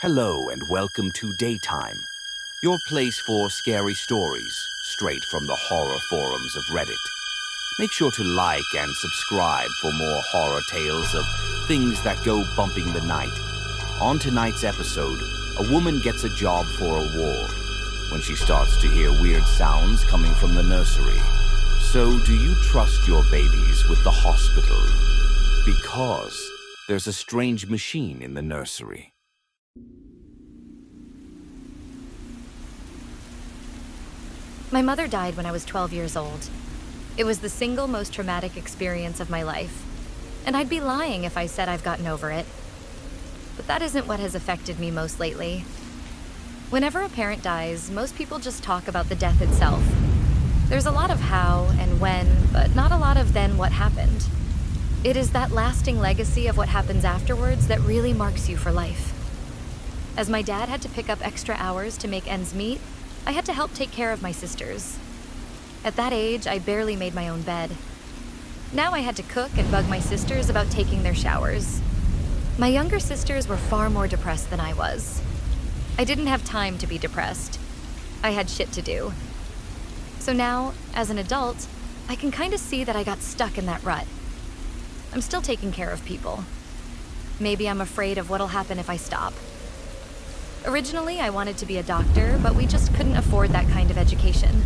Hello and welcome to Daytime, your place for scary stories straight from the horror forums of Reddit. Make sure to like and subscribe for more horror tales of things that go bumping the night. On tonight's episode, a woman gets a job for a ward when she starts to hear weird sounds coming from the nursery. So do you trust your babies with the hospital? Because there's a strange machine in the nursery. My mother died when I was 12 years old. It was the single most traumatic experience of my life, and I'd be lying if I said I've gotten over it. But that isn't what has affected me most lately. Whenever a parent dies, most people just talk about the death itself. There's a lot of how and when, but not a lot of then what happened. It is that lasting legacy of what happens afterwards that really marks you for life. As my dad had to pick up extra hours to make ends meet, I had to help take care of my sisters. At that age, I barely made my own bed. Now I had to cook and bug my sisters about taking their showers. My younger sisters were far more depressed than I was. I didn't have time to be depressed. I had shit to do. So now, as an adult, I can kind of see that I got stuck in that rut. I'm still taking care of people. Maybe I'm afraid of what'll happen if I stop. Originally, I wanted to be a doctor, but we just couldn't afford that kind of education.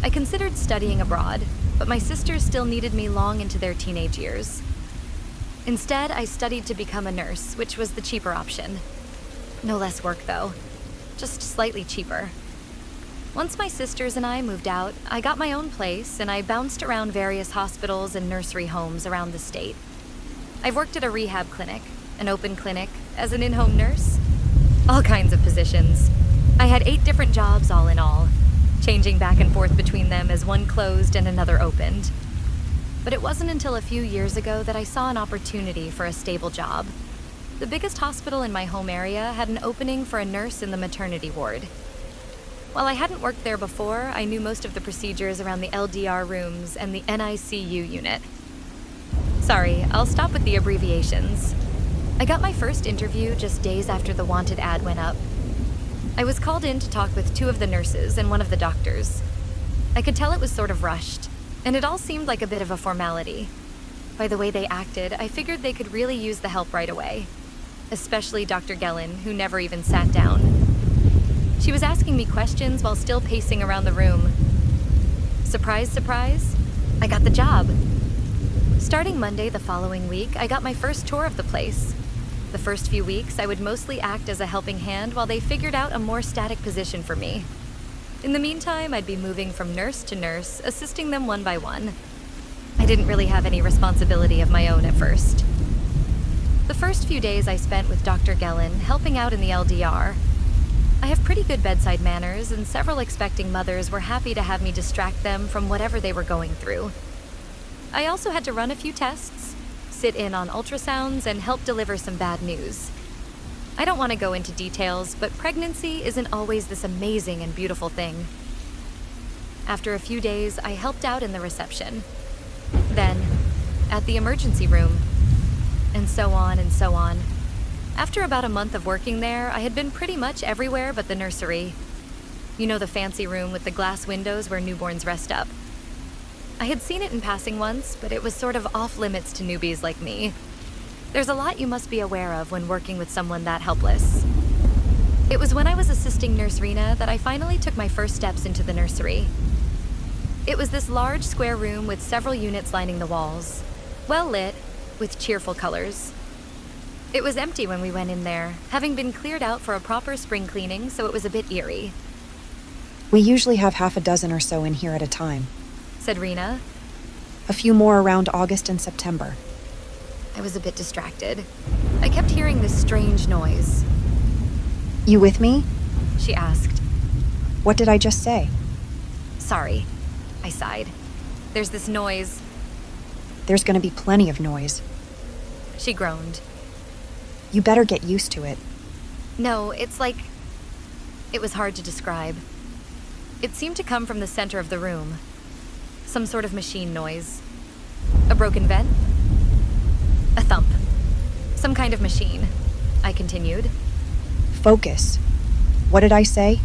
I considered studying abroad, but my sisters still needed me long into their teenage years. Instead, I studied to become a nurse, which was the cheaper option. No less work, though. Just slightly cheaper. Once my sisters and I moved out, I got my own place, and I bounced around various hospitals and nursery homes around the state. I've worked at a rehab clinic, an open clinic, as an in-home nurse. All kinds of positions. I had 8 different jobs all in all, changing back and forth between them as one closed and another opened. But it wasn't until a few years ago that I saw an opportunity for a stable job. The biggest hospital in my home area had an opening for a nurse in the maternity ward. While I hadn't worked there before, I knew most of the procedures around the LDR rooms and the NICU unit. Sorry, I'll stop with the abbreviations. I got my first interview just days after the wanted ad went up. I was called in to talk with 2 of the nurses and one of the doctors. I could tell it was sort of rushed, and it all seemed like a bit of a formality. By the way they acted, I figured they could really use the help right away. Especially Dr. Gellin, who never even sat down. She was asking me questions while still pacing around the room. Surprise, surprise, I got the job. Starting Monday the following week, I got my first tour of the place. The first few weeks, I would mostly act as a helping hand while they figured out a more static position for me. In the meantime, I'd be moving from nurse to nurse, assisting them one by one. I didn't really have any responsibility of my own at first. The first few days I spent with Dr. Gellin, helping out in the LDR. I have pretty good bedside manners, and several expecting mothers were happy to have me distract them from whatever they were going through. I also had to run a few tests, sit in on ultrasounds, and help deliver some bad news. I don't want to go into details, but pregnancy isn't always this amazing and beautiful thing. After a few days, I helped out in the reception. Then, at the emergency room, and so on and so on. After about a month of working there, I had been pretty much everywhere but the nursery. You know, the fancy room with the glass windows where newborns rest up. I had seen it in passing once, but it was sort of off-limits to newbies like me. There's a lot you must be aware of when working with someone that helpless. It was when I was assisting Nurse Rena that I finally took my first steps into the nursery. It was this large square room with several units lining the walls, well lit, with cheerful colors. It was empty when we went in there, having been cleared out for a proper spring cleaning, so it was a bit eerie. We usually have half a dozen or so in here at a time, Said Rena. a few more around August and September. I was a bit distracted. I kept hearing this strange noise. You with me? She asked. What did I just say? Sorry, I sighed. There's this noise. There's gonna be plenty of noise. She groaned. You better get used to it. No, it's like... It was hard to describe. It seemed to come from the center of the room. Some sort of machine noise. A broken vent? A thump. Some kind of machine, I continued. Focus. What did I say?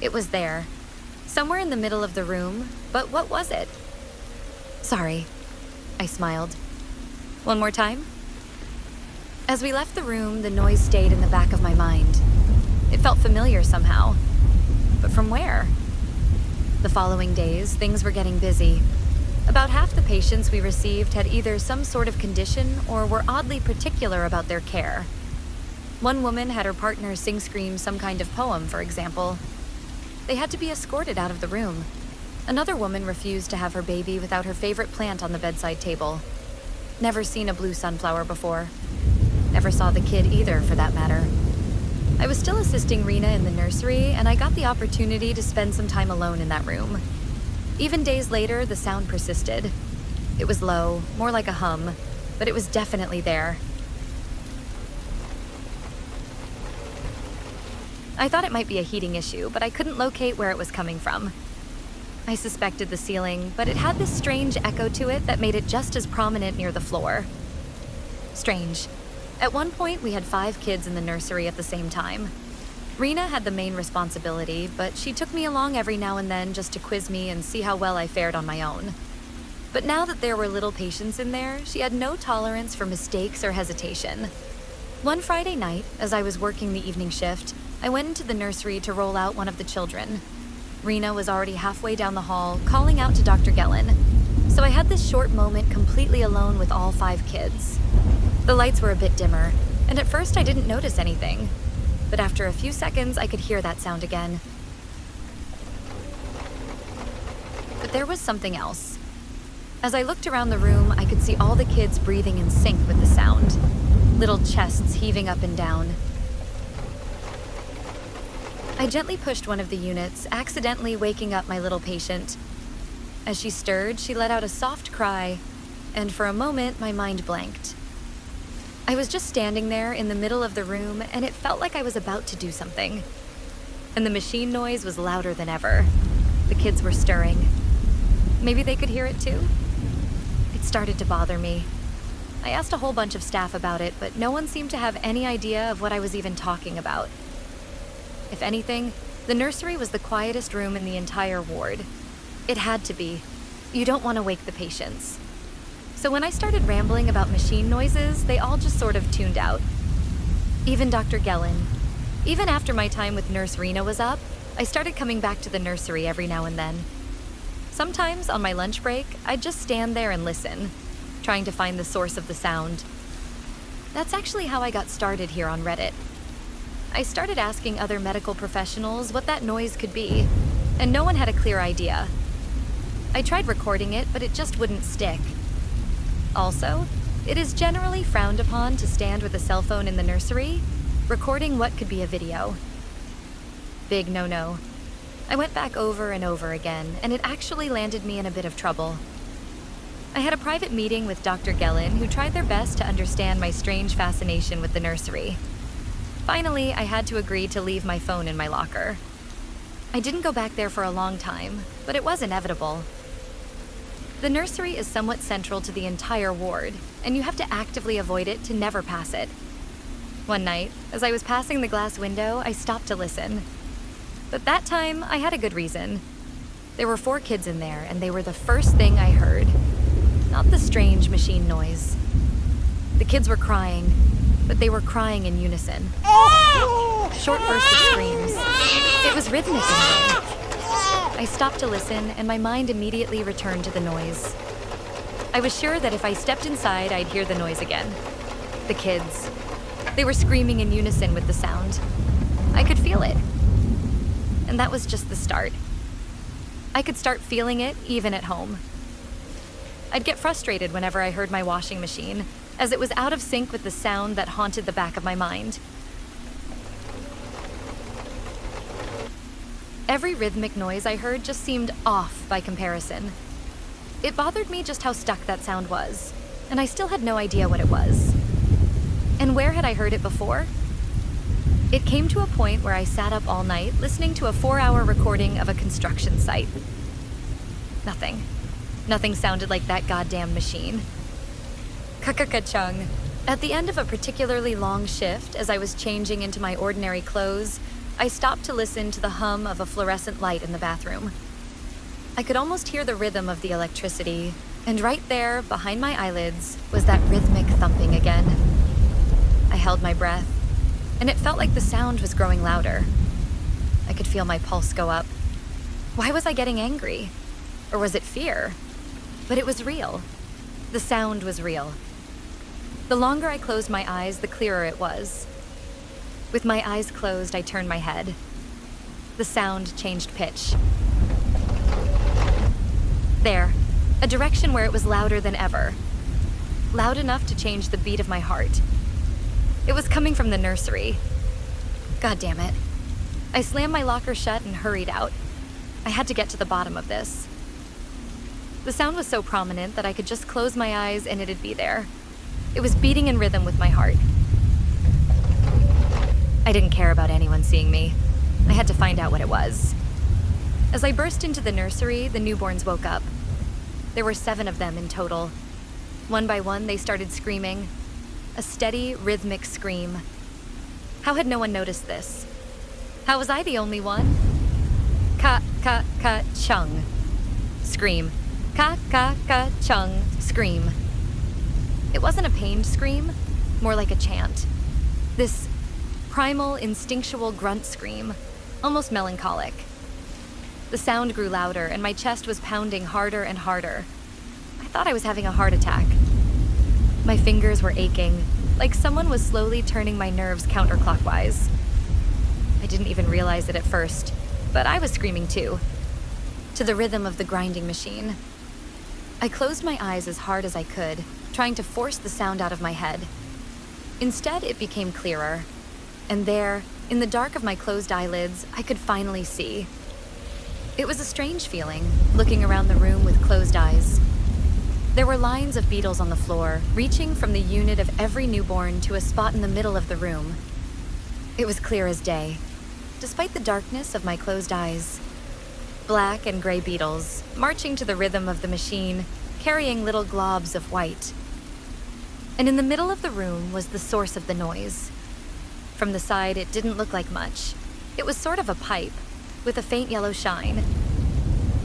It was there, somewhere in the middle of the room, but what was it? Sorry, I smiled. One more time? As we left the room, the noise stayed in the back of my mind. It felt familiar somehow. But from where? The following days, things were getting busy. About half the patients we received had either some sort of condition or were oddly particular about their care. One woman had her partner sing-scream some kind of poem, for example. They had to be escorted out of the room. Another woman refused to have her baby without her favorite plant on the bedside table. Never seen a blue sunflower before. Never saw the kid either, for that matter. I was still assisting Rena in the nursery, and I got the opportunity to spend some time alone in that room. Even days later, the sound persisted. It was low, more like a hum, but it was definitely there. I thought it might be a heating issue, but I couldn't locate where it was coming from. I suspected the ceiling, but it had this strange echo to it that made it just as prominent near the floor. Strange. At one point, we had 5 kids in the nursery at the same time. Rena had the main responsibility, but she took me along every now and then just to quiz me and see how well I fared on my own. But now that there were little patients in there, she had no tolerance for mistakes or hesitation. One Friday night, as I was working the evening shift, I went into the nursery to roll out one of the children. Rena was already halfway down the hall, calling out to Dr. Gellin. So I had this short moment completely alone with all 5 kids. The lights were a bit dimmer, and at first I didn't notice anything. But after a few seconds, I could hear that sound again. But there was something else. As I looked around the room, I could see all the kids breathing in sync with the sound. Little chests heaving up and down. I gently pushed one of the units, accidentally waking up my little patient. As she stirred, she let out a soft cry, and for a moment, my mind blanked. I was just standing there in the middle of the room, and it felt like I was about to do something. And the machine noise was louder than ever. The kids were stirring. Maybe they could hear it too? It started to bother me. I asked a whole bunch of staff about it, but no one seemed to have any idea of what I was even talking about. If anything, the nursery was the quietest room in the entire ward. It had to be. You don't want to wake the patients. So when I started rambling about machine noises, they all just sort of tuned out. Even Dr. Gellin. Even after my time with Nurse Rena was up, I started coming back to the nursery every now and then. Sometimes, on my lunch break, I'd just stand there and listen, trying to find the source of the sound. That's actually how I got started here on Reddit. I started asking other medical professionals what that noise could be, and no one had a clear idea. I tried recording it, but it just wouldn't stick. Also, it is generally frowned upon to stand with a cell phone in the nursery, recording what could be a video. Big no-no. I went back over and over again, and it actually landed me in a bit of trouble. I had a private meeting with Dr. Gellin, who tried their best to understand my strange fascination with the nursery. Finally, I had to agree to leave my phone in my locker. I didn't go back there for a long time, but it was inevitable. The nursery is somewhat central to the entire ward, and you have to actively avoid it to never pass it. One night, as I was passing the glass window, I stopped to listen. But that time, I had a good reason. There were 4 kids in there, and they were the first thing I heard. Not the strange machine noise. The kids were crying, but they were crying in unison. Short bursts of screams. It was rhythmic in a way. I stopped to listen, and my mind immediately returned to the noise. I was sure that if I stepped inside, I'd hear the noise again. The kids. They were screaming in unison with the sound. I could feel it. And that was just the start. I could start feeling it even at home. I'd get frustrated whenever I heard my washing machine, as it was out of sync with the sound that haunted the back of my mind. Every rhythmic noise I heard just seemed off by comparison. It bothered me just how stuck that sound was, and I still had no idea what it was. And where had I heard it before? It came to a point where I sat up all night listening to a 4-hour recording of a construction site. Nothing. Nothing sounded like that goddamn machine. Ka-ka-ka-chung. At the end of a particularly long shift, as I was changing into my ordinary clothes, I stopped to listen to the hum of a fluorescent light in the bathroom. I could almost hear the rhythm of the electricity, and right there, behind my eyelids, was that rhythmic thumping again. I held my breath, and it felt like the sound was growing louder. I could feel my pulse go up. Why was I getting angry? Or was it fear? But it was real. The sound was real. The longer I closed my eyes, the clearer it was. With my eyes closed, I turned my head. The sound changed pitch. There, a direction where it was louder than ever. Loud enough to change the beat of my heart. It was coming from the nursery. God damn it. I slammed my locker shut and hurried out. I had to get to the bottom of this. The sound was so prominent that I could just close my eyes and it'd be there. It was beating in rhythm with my heart. I didn't care about anyone seeing me. I had to find out what it was. As I burst into the nursery, the newborns woke up. There were 7 of them in total. One by one, they started screaming. A steady, rhythmic scream. How had no one noticed this? How was I the only one? Ka-ka-ka-chung. Scream. Ka-ka-ka-chung. Scream. It wasn't a pained scream, more like a chant. This primal, instinctual grunt scream, almost melancholic. The sound grew louder, and my chest was pounding harder and harder. I thought I was having a heart attack. My fingers were aching, like someone was slowly turning my nerves counterclockwise. I didn't even realize it at first, but I was screaming too, to the rhythm of the grinding machine. I closed my eyes as hard as I could, trying to force the sound out of my head. Instead, it became clearer. And there, in the dark of my closed eyelids, I could finally see. It was a strange feeling, looking around the room with closed eyes. There were lines of beetles on the floor, reaching from the unit of every newborn to a spot in the middle of the room. It was clear as day, despite the darkness of my closed eyes. Black and gray beetles, marching to the rhythm of the machine, carrying little globs of white. And in the middle of the room was the source of the noise. From the side, it didn't look like much. It was sort of a pipe, with a faint yellow shine.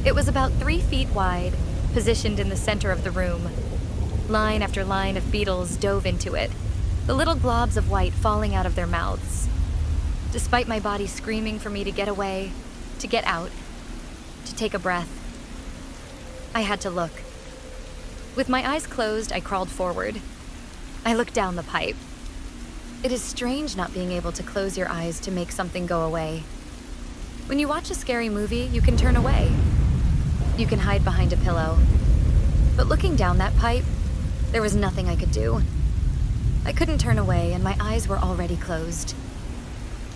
It was about 3 feet wide, positioned in the center of the room. Line after line of beetles dove into it, the little globs of white falling out of their mouths. Despite my body screaming for me to get away, to get out, to take a breath, I had to look. With my eyes closed, I crawled forward. I looked down the pipe. It is strange not being able to close your eyes to make something go away. When you watch a scary movie, you can turn away. You can hide behind a pillow. But looking down that pipe, there was nothing I could do. I couldn't turn away, and my eyes were already closed.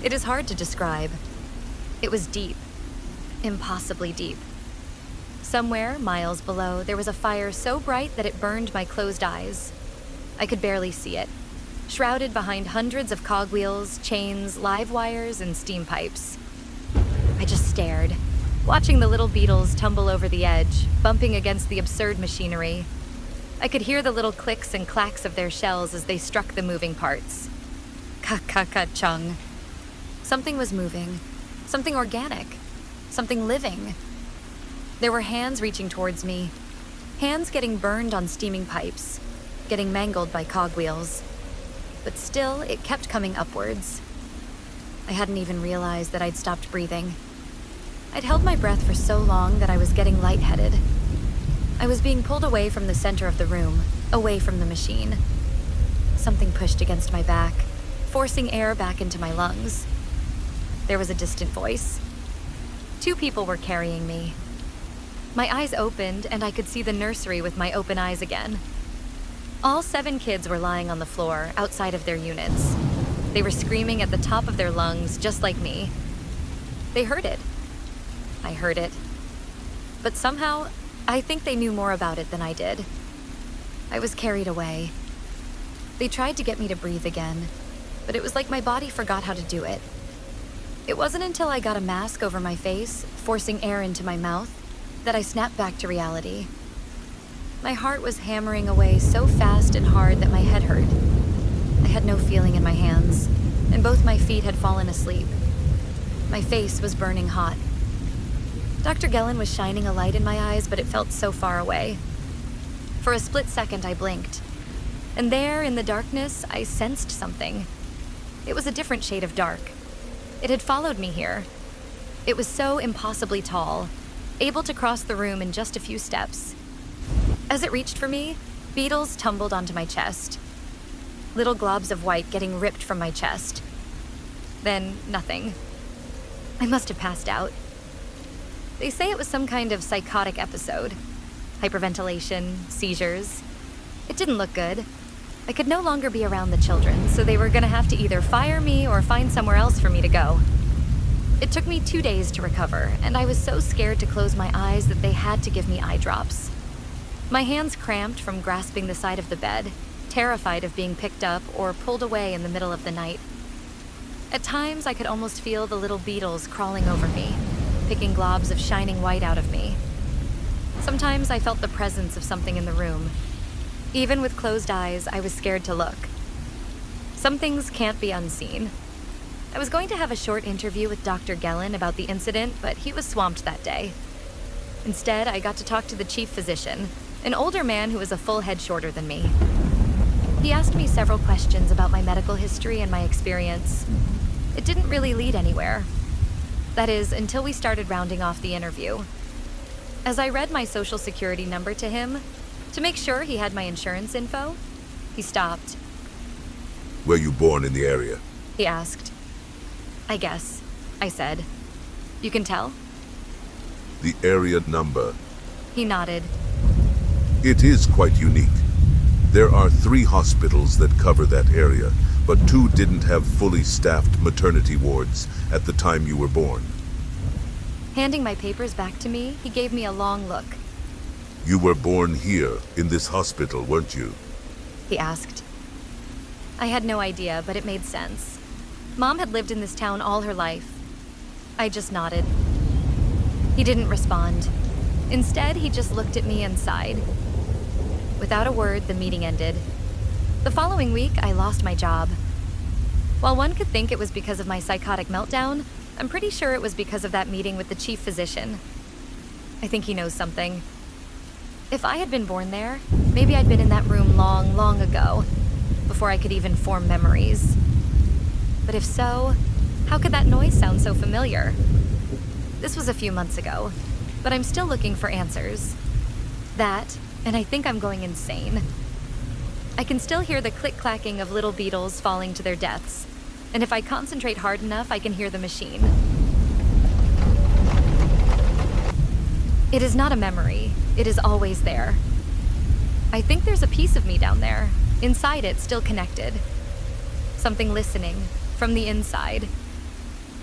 It is hard to describe. It was deep. Impossibly deep. Somewhere, miles below, there was a fire so bright that it burned my closed eyes. I could barely see it, shrouded behind hundreds of cogwheels, chains, live wires, and steam pipes. I just stared, watching the little beetles tumble over the edge, bumping against the absurd machinery. I could hear the little clicks and clacks of their shells as they struck the moving parts. Ka-ka-ka-chung. Something was moving. Something organic. Something living. There were hands reaching towards me. Hands getting burned on steaming pipes, getting mangled by cogwheels. But still, it kept coming upwards. I hadn't even realized that I'd stopped breathing. I'd held my breath for so long that I was getting lightheaded. I was being pulled away from the center of the room, away from the machine. Something pushed against my back, forcing air back into my lungs. There was a distant voice. 2 people were carrying me. My eyes opened, and I could see the nursery with my open eyes again. All 7 kids were lying on the floor, outside of their units. They were screaming at the top of their lungs, just like me. They heard it. I heard it. But somehow, I think they knew more about it than I did. I was carried away. They tried to get me to breathe again, but it was like my body forgot how to do it. It wasn't until I got a mask over my face, forcing air into my mouth, that I snapped back to reality. My heart was hammering away so fast and hard that my head hurt. I had no feeling in my hands, and both my feet had fallen asleep. My face was burning hot. Dr. Gellin was shining a light in my eyes, but it felt so far away. For a split second, I blinked. And there, in the darkness, I sensed something. It was a different shade of dark. It had followed me here. It was so impossibly tall, able to cross the room in just a few steps. As it reached for me, beetles tumbled onto my chest. Little globs of white getting ripped from my chest. Then, nothing. I must have passed out. They say it was some kind of psychotic episode. Hyperventilation, seizures. It didn't look good. I could no longer be around the children, so they were gonna have to either fire me or find somewhere else for me to go. It took me 2 days to recover, and I was so scared to close my eyes that they had to give me eye drops. My hands cramped from grasping the side of the bed, terrified of being picked up or pulled away in the middle of the night. At times, I could almost feel the little beetles crawling over me, picking globs of shining white out of me. Sometimes I felt the presence of something in the room. Even with closed eyes, I was scared to look. Some things can't be unseen. I was going to have a short interview with Dr. Gellin about the incident, but he was swamped that day. Instead, I got to talk to the chief physician, an older man who was a full head shorter than me. He asked me several questions about my medical history and my experience. It didn't really lead anywhere. That is, until we started rounding off the interview. As I read my social security number to him, to make sure he had my insurance info, he stopped. Were you born in the area? He asked. I guess, I said. You can tell? The area number. He nodded. It is quite unique. There are 3 hospitals that cover that area, but 2 didn't have fully staffed maternity wards at the time you were born. Handing my papers back to me, he gave me a long look. You were born here, in this hospital, weren't you? He asked. I had no idea, but it made sense. Mom had lived in this town all her life. I just nodded. He didn't respond. Instead, he just looked at me and sighed. Without a word, the meeting ended. The following week, I lost my job. While one could think it was because of my psychotic meltdown, I'm pretty sure it was because of that meeting with the chief physician. I think he knows something. If I had been born there, maybe I'd been in that room long, long ago, before I could even form memories. But if so, how could that noise sound so familiar? This was a few months ago, but I'm still looking for answers. That, and I think I'm going insane. I can still hear the click-clacking of little beetles falling to their deaths, and if I concentrate hard enough, I can hear the machine. It is not a memory. It is always there. I think there's a piece of me down there, inside it, still connected. Something listening, from the inside.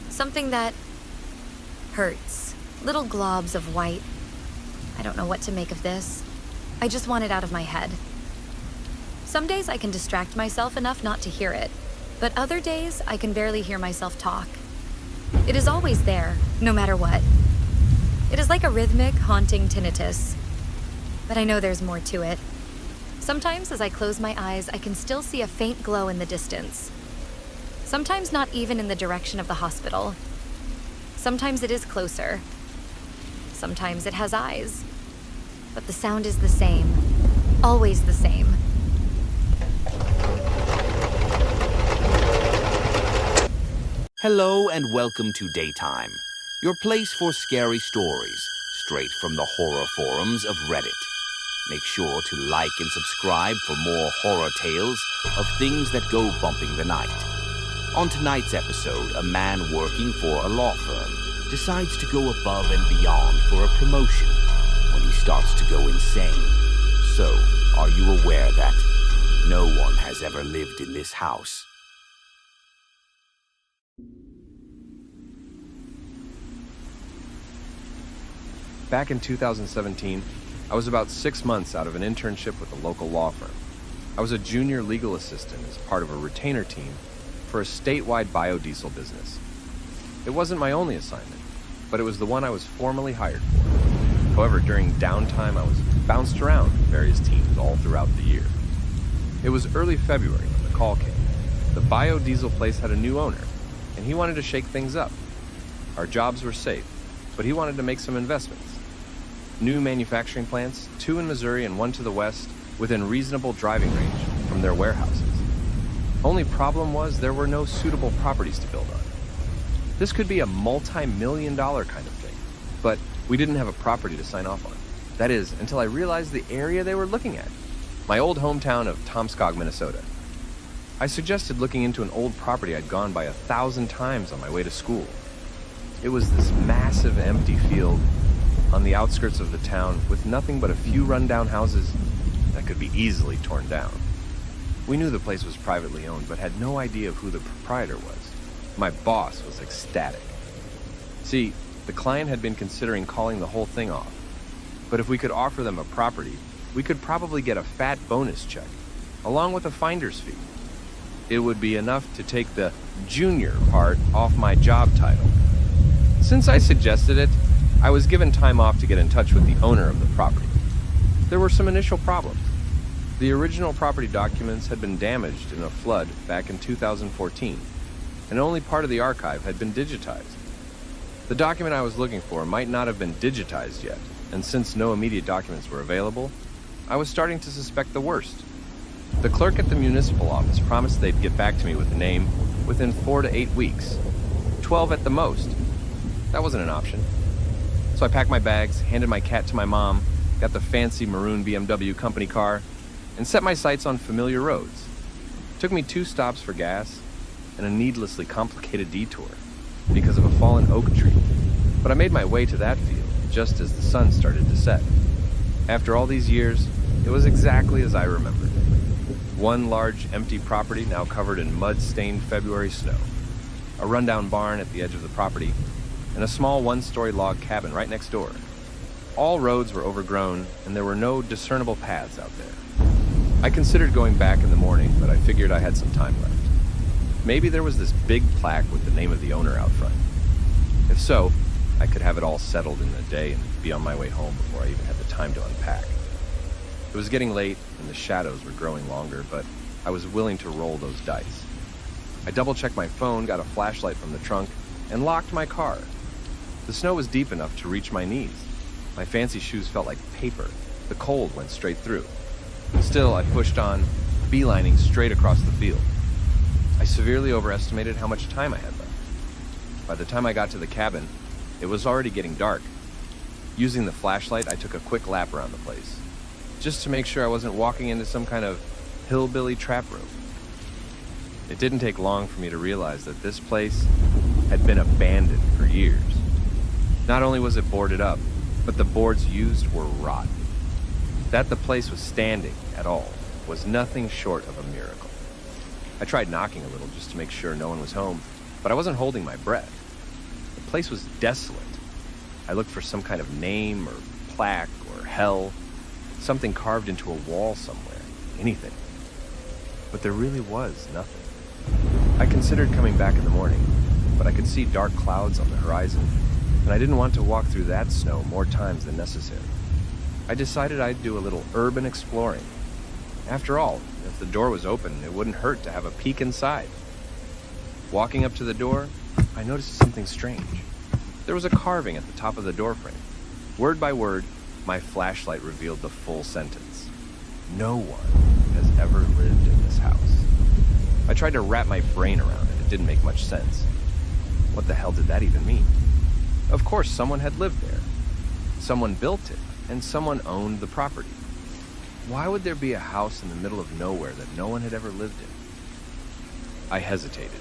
Something that hurts. Little globs of white. I don't know what to make of this. I just want it out of my head. Some days I can distract myself enough not to hear it, but other days I can barely hear myself talk. It is always there, no matter what. It is like a rhythmic, haunting tinnitus. But I know there's more to it. Sometimes as I close my eyes, I can still see a faint glow in the distance. Sometimes not even in the direction of the hospital. Sometimes it is closer. Sometimes it has eyes. But the sound is the same. Always the same. Hello and welcome to Daytime, your place for scary stories, straight from the horror forums of Reddit. Make sure to like and subscribe for more horror tales of things that go bumping the night. On tonight's episode, a man working for a law firm decides to go above and beyond for a promotion when he starts to go insane. So, are you aware that no one has ever lived in this house? Back in 2017, I was about 6 months out of an internship with a local law firm. I was a junior legal assistant as part of a retainer team for a statewide biodiesel business. It wasn't my only assignment, but it was the one I was formally hired for. However, during downtime, I was bounced around various teams all throughout the year. It was early February when the call came. The biodiesel place had a new owner, and he wanted to shake things up. Our jobs were safe, but he wanted to make some investments. New manufacturing plants, 2 in Missouri and 1 to the west, within reasonable driving range from their warehouses. Only problem was there were no suitable properties to build on. This could be a multi-million-dollar kind of thing, but we didn't have a property to sign off on. That is, until I realized the area they were looking at, my old hometown of Tomskog, Minnesota. I suggested looking into an old property I'd gone by 1,000 times on my way to school. It was this massive empty field on the outskirts of the town with nothing but a few rundown houses that could be easily torn down. We knew the place was privately owned, but had no idea of who the proprietor was. My boss was ecstatic. See, the client had been considering calling the whole thing off, but if we could offer them a property, we could probably get a fat bonus check, along with a finder's fee. It would be enough to take the junior part off my job title. Since I suggested it, I was given time off to get in touch with the owner of the property. There were some initial problems. The original property documents had been damaged in a flood back in 2014, and only part of the archive had been digitized. The document I was looking for might not have been digitized yet, and since no immediate documents were available, I was starting to suspect the worst. The clerk at the municipal office promised they'd get back to me with a name within 4 to 8 weeks, 12 at the most. That wasn't an option. So I packed my bags, handed my cat to my mom, got the fancy maroon BMW company car, and set my sights on familiar roads. It took me 2 stops for gas and a needlessly complicated detour because of a fallen oak tree, but I made my way to that field just as the sun started to set. After all these years, it was exactly as I remembered. One large empty property now covered in mud-stained February snow, a rundown barn at the edge of the property, and a small 1-story log cabin right next door. All roads were overgrown, and there were no discernible paths out there. I considered going back in the morning, but I figured I had some time left. Maybe there was this big plaque with the name of the owner out front. If so, I could have it all settled in a day and be on my way home before I even had the time to unpack. It was getting late, and the shadows were growing longer, but I was willing to roll those dice. I double-checked my phone, got a flashlight from the trunk, and locked my car. The snow was deep enough to reach my knees. My fancy shoes felt like paper. The cold went straight through. Still, I pushed on, beelining straight across the field. I severely overestimated how much time I had left. By the time I got to the cabin, it was already getting dark. Using the flashlight, I took a quick lap around the place, just to make sure I wasn't walking into some kind of hillbilly trap room. It didn't take long for me to realize that this place had been abandoned for years. Not only was it boarded up, but the boards used were rotten. That the place was standing at all was nothing short of a miracle. I tried knocking a little just to make sure no one was home, but I wasn't holding my breath. The place was desolate. I looked for some kind of name or plaque or hell, something carved into a wall somewhere, anything. But there really was nothing. I considered coming back in the morning, but I could see dark clouds on the horizon, and I didn't want to walk through that snow more times than necessary. I decided I'd do a little urban exploring. After all, if the door was open, it wouldn't hurt to have a peek inside. Walking up to the door, I noticed something strange. There was a carving at the top of the doorframe. Word by word, my flashlight revealed the full sentence. No one has ever lived in this house. I tried to wrap my brain around it. It didn't make much sense. What the hell did that even mean? Of course, someone had lived there. Someone built it, and someone owned the property. Why would there be a house in the middle of nowhere that no one had ever lived in? I hesitated.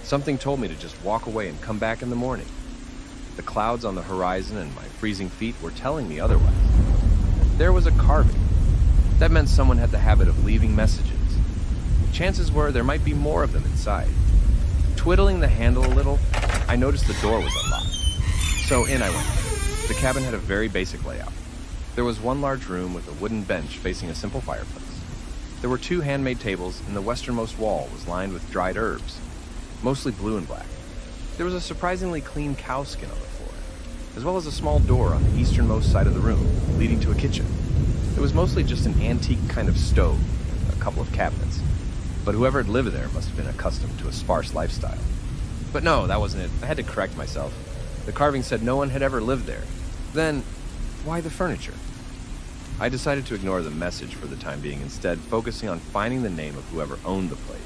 Something told me to just walk away and come back in the morning. The clouds on the horizon and my freezing feet were telling me otherwise. There was a carving. That meant someone had the habit of leaving messages. Chances were there might be more of them inside. Twiddling the handle a little, I noticed the door was unlocked. So in I went. The cabin had a very basic layout. There was one large room with a wooden bench facing a simple fireplace. There were 2 handmade tables, and the westernmost wall was lined with dried herbs, mostly blue and black. There was a surprisingly clean cow skin on the floor, as well as a small door on the easternmost side of the room, leading to a kitchen. It was mostly just an antique kind of stove, a couple of cabinets. But whoever had lived there must have been accustomed to a sparse lifestyle. But no, that wasn't it. I had to correct myself. The carving said no one had ever lived there. Then, why the furniture? I decided to ignore the message for the time being, instead focusing on finding the name of whoever owned the place.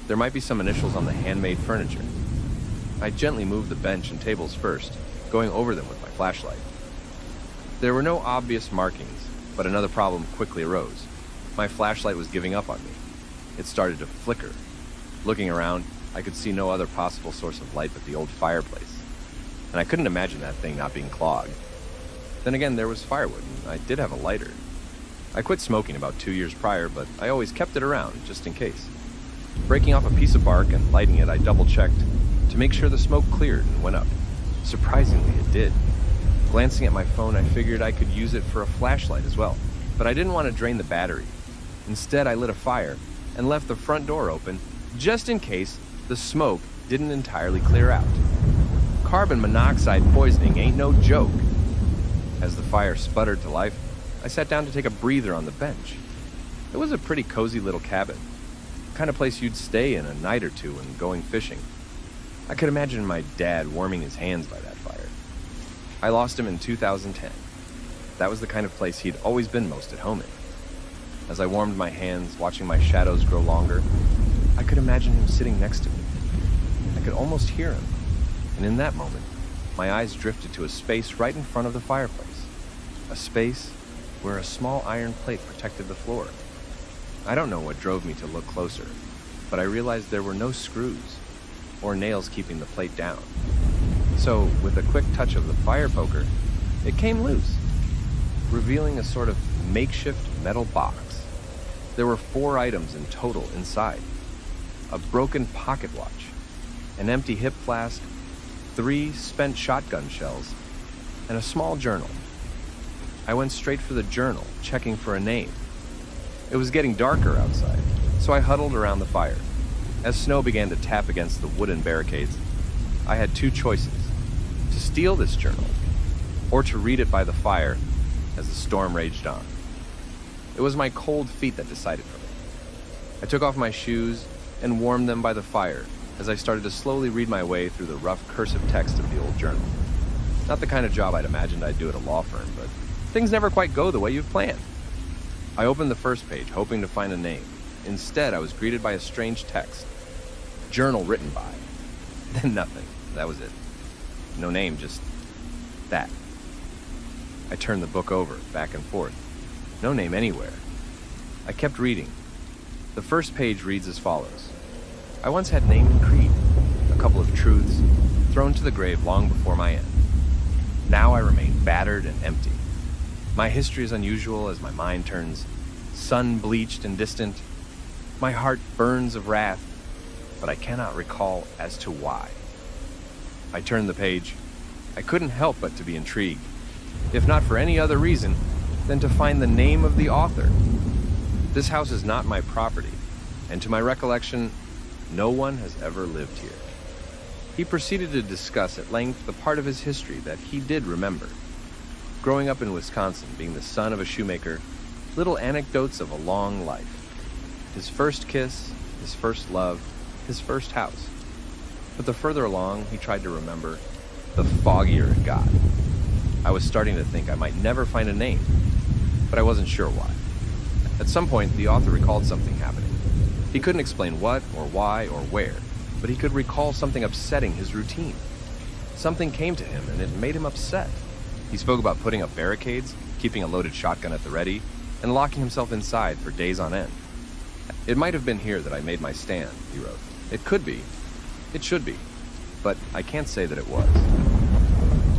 There might be some initials on the handmade furniture. I gently moved the bench and tables first, going over them with my flashlight. There were no obvious markings, but another problem quickly arose. My flashlight was giving up on me. It started to flicker. Looking around, I could see no other possible source of light but the old fireplace. And I couldn't imagine that thing not being clogged. Then again, there was firewood, and I did have a lighter. I quit smoking about 2 years prior, but I always kept it around, just in case. Breaking off a piece of bark and lighting it, I double-checked to make sure the smoke cleared and went up. Surprisingly, it did. Glancing at my phone, I figured I could use it for a flashlight as well, but I didn't want to drain the battery. Instead, I lit a fire and left the front door open just in case the smoke didn't entirely clear out. Carbon monoxide poisoning ain't no joke. As the fire sputtered to life, I sat down to take a breather on the bench. It was a pretty cozy little cabin, the kind of place you'd stay in a night or two when going fishing. I could imagine my dad warming his hands by that fire. I lost him in 2010. That was the kind of place he'd always been most at home in. As I warmed my hands, watching my shadows grow longer, I could imagine him sitting next to me. I could almost hear him, and in that moment, my eyes drifted to a space right in front of the fireplace. A space where a small iron plate protected the floor. I don't know what drove me to look closer, but I realized there were no screws or nails keeping the plate down. So, with a quick touch of the fire poker, it came loose, revealing a sort of makeshift metal box. There were 4 items in total inside. A broken pocket watch, an empty hip flask, 3 spent shotgun shells, and a small journal. I went straight for the journal, checking for a name. It was getting darker outside, so I huddled around the fire. As snow began to tap against the wooden barricades, I had 2 choices: to steal this journal, or to read it by the fire as the storm raged on. It was my cold feet that decided for me. I took off my shoes and warmed them by the fire as I started to slowly read my way through the rough cursive text of the old journal. Not the kind of job I'd imagined I'd do at a law firm, but things never quite go the way you've planned. I opened the first page, hoping to find a name. Instead, I was greeted by a strange text. Journal written by. Then nothing. That was it. No name, just that. I turned the book over, back and forth. No name anywhere. I kept reading. The first page reads as follows. I once had name and creed, a couple of truths, thrown to the grave long before my end. Now I remain battered and empty. My history is unusual as my mind turns sun-bleached and distant. My heart burns of wrath, but I cannot recall as to why. I turned the page. I couldn't help but to be intrigued, if not for any other reason than to find the name of the author. This house is not my property, and to my recollection, no one has ever lived here. He proceeded to discuss at length the part of his history that he did remember. Growing up in Wisconsin, being the son of a shoemaker, little anecdotes of a long life. His first kiss, his first love, his first house. But the further along he tried to remember, the foggier it got. I was starting to think I might never find a name, but I wasn't sure why. At some point, the author recalled something happening. He couldn't explain what or why or where, but he could recall something upsetting his routine. Something came to him and it made him upset. He spoke about putting up barricades, keeping a loaded shotgun at the ready, and locking himself inside for days on end. It might have been here that I made my stand, he wrote. It could be. It should be. But I can't say that it was.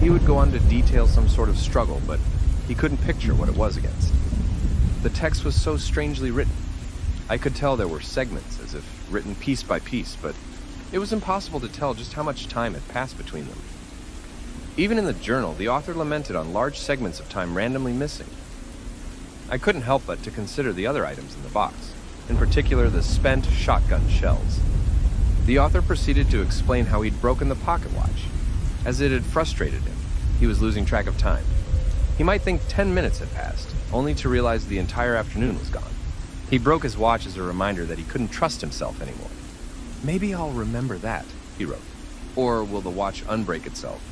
He would go on to detail some sort of struggle, but he couldn't picture what it was against. The text was so strangely written. I could tell there were segments, as if written piece by piece, but it was impossible to tell just how much time had passed between them. Even in the journal, the author lamented on large segments of time randomly missing. I couldn't help but to consider the other items in the box, in particular the spent shotgun shells. The author proceeded to explain how he'd broken the pocket watch, as it had frustrated him. He was losing track of time. He might think 10 minutes had passed, only to realize the entire afternoon was gone. He broke his watch as a reminder that he couldn't trust himself anymore. Maybe I'll remember that, he wrote. Or will the watch unbreak itself?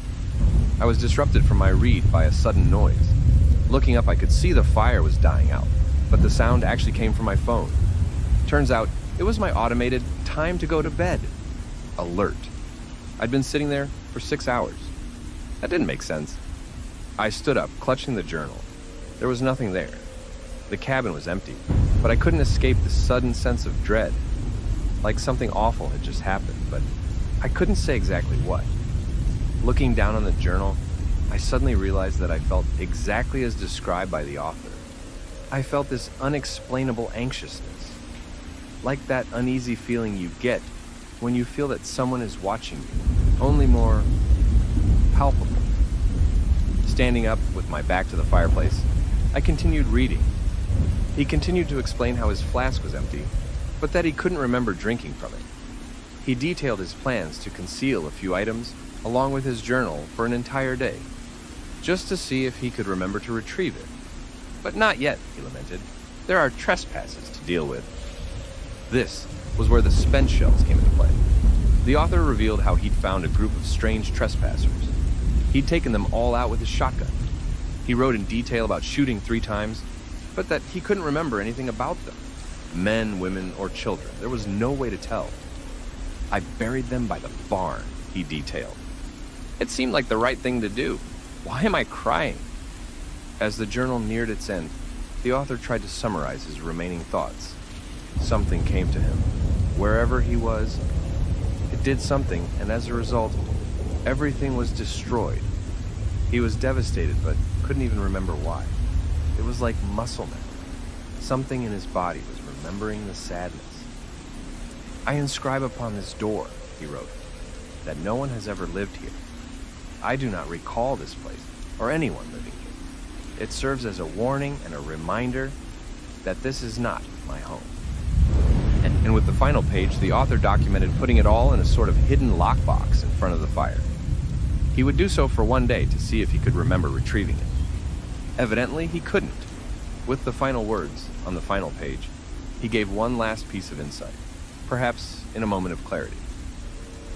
I was disrupted from my read by a sudden noise. Looking up, I could see the fire was dying out, but the sound actually came from my phone. Turns out, it was my automated time to go to bed alert. I'd been sitting there for 6 hours. That didn't make sense. I stood up, clutching the journal. There was nothing there. The cabin was empty, but I couldn't escape the sudden sense of dread. Like something awful had just happened, but I couldn't say exactly what. Looking down on the journal, I suddenly realized that I felt exactly as described by the author. I felt this unexplainable anxiousness, like that uneasy feeling you get when you feel that someone is watching you, only more palpable. Standing up with my back to the fireplace, I continued reading. He continued to explain how his flask was empty, but that he couldn't remember drinking from it. He detailed his plans to conceal a few items along with his journal for an entire day, just to see if he could remember to retrieve it. But not yet, he lamented. There are trespasses to deal with. This was where the spent shells came into play. The author revealed how he'd found a group of strange trespassers. He'd taken them all out with his shotgun. He wrote in detail about shooting 3 times, but that he couldn't remember anything about them. Men, women, or children. There was no way to tell. I buried them by the barn, he detailed. It seemed like the right thing to do. Why am I crying? As the journal neared its end, the author tried to summarize his remaining thoughts. Something came to him. Wherever he was, it did something, and as a result, everything was destroyed. He was devastated, but couldn't even remember why. It was like muscle memory. Something in his body was remembering the sadness. I inscribe upon this door, he wrote, that no one has ever lived here. I do not recall this place, or anyone living here. It serves as a warning and a reminder that this is not my home. And with the final page, the author documented putting it all in a sort of hidden lockbox in front of the fire. He would do so for one day to see if he could remember retrieving it. Evidently, he couldn't. With the final words on the final page, he gave one last piece of insight, perhaps in a moment of clarity.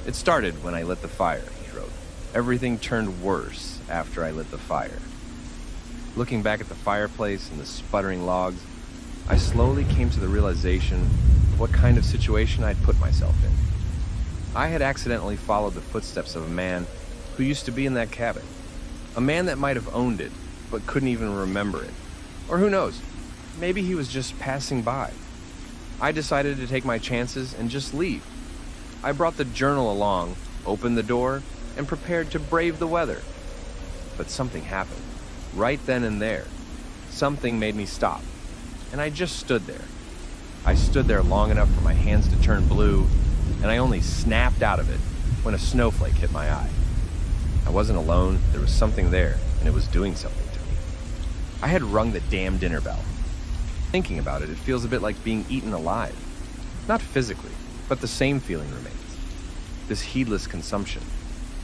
It started when I lit the fire, he wrote. Everything turned worse after I lit the fire. Looking back at the fireplace and the sputtering logs, I slowly came to the realization of what kind of situation I'd put myself in. I had accidentally followed the footsteps of a man who used to be in that cabin. A man that might have owned it, but couldn't even remember it. Or who knows, maybe he was just passing by. I decided to take my chances and just leave. I brought the journal along, opened the door, and prepared to brave the weather. But something happened. Right then and there. Something made me stop. And I just stood there. I stood there long enough for my hands to turn blue, and I only snapped out of it when a snowflake hit my eye. I wasn't alone. There was something there, and it was doing something to me. I had rung the damn dinner bell. Thinking about it, it feels a bit like being eaten alive. Not physically, but the same feeling remains. This heedless consumption.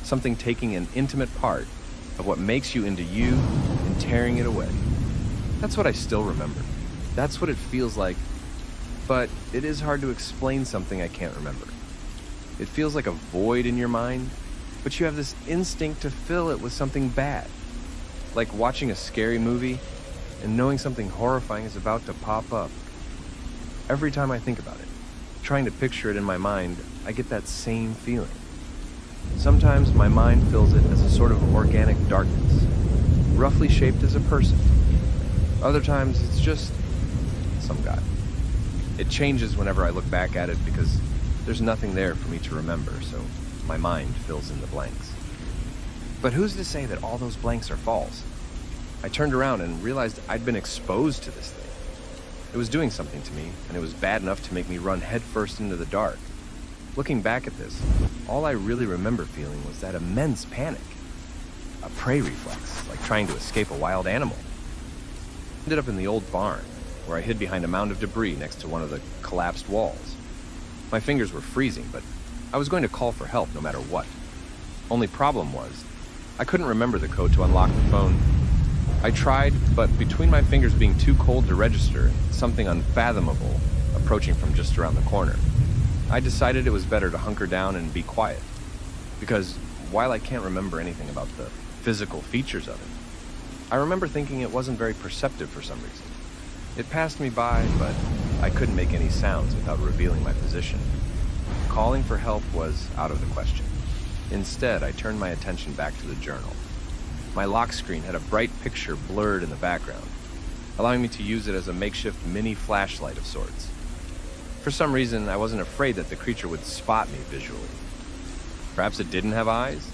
Something taking an intimate part of what makes you into you and tearing it away. That's what I still remember. That's what it feels like. But it is hard to explain something I can't remember. It feels like a void in your mind, but you have this instinct to fill it with something bad. Like watching a scary movie and knowing something horrifying is about to pop up. Every time I think about it, trying to picture it in my mind, I get that same feeling. Sometimes my mind fills it as a sort of organic darkness, roughly shaped as a person. Other times it's just some guy. It changes whenever I look back at it because there's nothing there for me to remember, so my mind fills in the blanks. But who's to say that all those blanks are false? I turned around and realized I'd been exposed to this thing. It was doing something to me, and it was bad enough to make me run headfirst into the dark. Looking back at this, all I really remember feeling was that immense panic. A prey reflex, like trying to escape a wild animal. I ended up in the old barn, where I hid behind a mound of debris next to one of the collapsed walls. My fingers were freezing, but I was going to call for help no matter what. Only problem was, I couldn't remember the code to unlock the phone. I tried, but between my fingers being too cold to register, something unfathomable approaching from just around the corner, I decided it was better to hunker down and be quiet. Because while I can't remember anything about the physical features of it, I remember thinking it wasn't very perceptive for some reason. It passed me by, but I couldn't make any sounds without revealing my position. Calling for help was out of the question. Instead, I turned my attention back to the journal. My lock screen had a bright picture blurred in the background, allowing me to use it as a makeshift mini flashlight of sorts. For some reason, I wasn't afraid that the creature would spot me visually. Perhaps it didn't have eyes?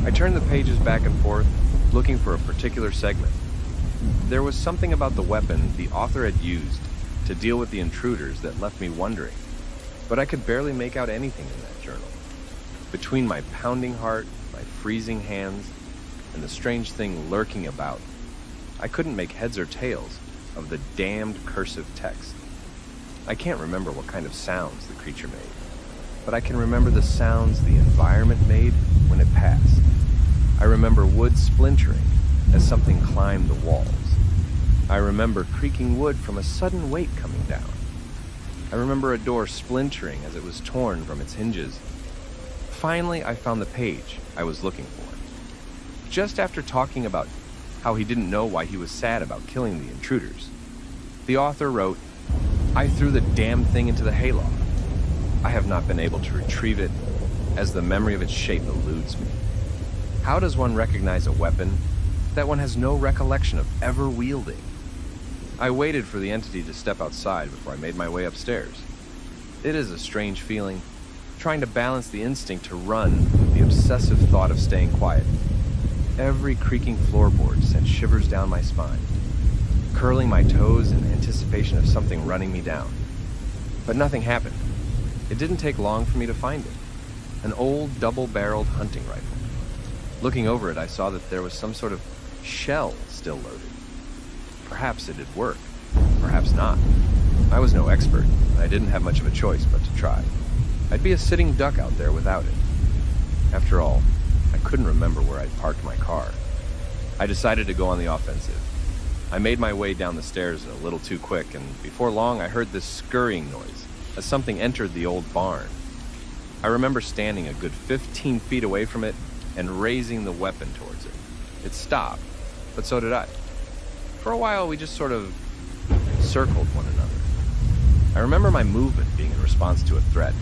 I turned the pages back and forth, looking for a particular segment. There was something about the weapon the author had used to deal with the intruders that left me wondering, but I could barely make out anything in that journal. Between my pounding heart, my freezing hands, and the strange thing lurking about, I couldn't make heads or tails of the damned cursive text. I can't remember what kind of sounds the creature made, but I can remember the sounds the environment made when it passed. I remember wood splintering as something climbed the walls. I remember creaking wood from a sudden weight coming down. I remember a door splintering as it was torn from its hinges. Finally, I found the page I was looking for. Just after talking about how he didn't know why he was sad about killing the intruders, the author wrote, "I threw the damn thing into the hayloft. I have not been able to retrieve it, as the memory of its shape eludes me." How does one recognize a weapon that one has no recollection of ever wielding? I waited for the entity to step outside before I made my way upstairs. It is a strange feeling, trying to balance the instinct to run with the obsessive thought of staying quiet. Every creaking floorboard sent shivers down my spine, curling my toes in anticipation of something running me down. But nothing happened. It didn't take long for me to find it. An old double-barreled hunting rifle. Looking over it, I saw that there was some sort of shell still loaded. Perhaps it had worked, perhaps not. I was no expert, and I didn't have much of a choice but to try. I'd be a sitting duck out there without it. After all, I couldn't remember where I'd parked my car. I decided to go on the offensive. I made my way down the stairs a little too quick, and before long I heard this scurrying noise as something entered the old barn. I remember standing a good 15 feet away from it and raising the weapon towards it. It stopped, but so did I. For a while, we just sort of circled one another. I remember my movement being in response to a threat.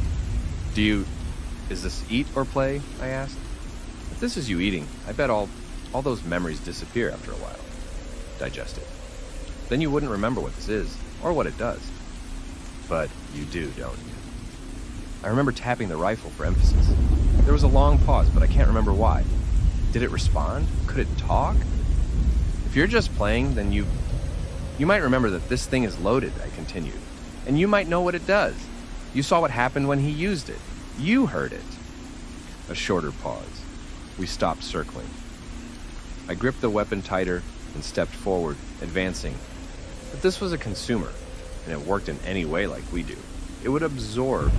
Is this eat or play? I asked. If this is you eating, I bet all those memories disappear after a while. Digest it. Then you wouldn't remember what this is, or what it does. But you do, don't you? I remember tapping the rifle for emphasis. There was a long pause, but I can't remember why. Did it respond? Could it talk? If you're just playing, then you might remember that this thing is loaded, I continued. And you might know what it does. You saw what happened when he used it. You heard it. A shorter pause. We stopped circling. I gripped the weapon tighter and stepped forward, advancing. If this was a consumer, and it worked in any way like we do, it would absorb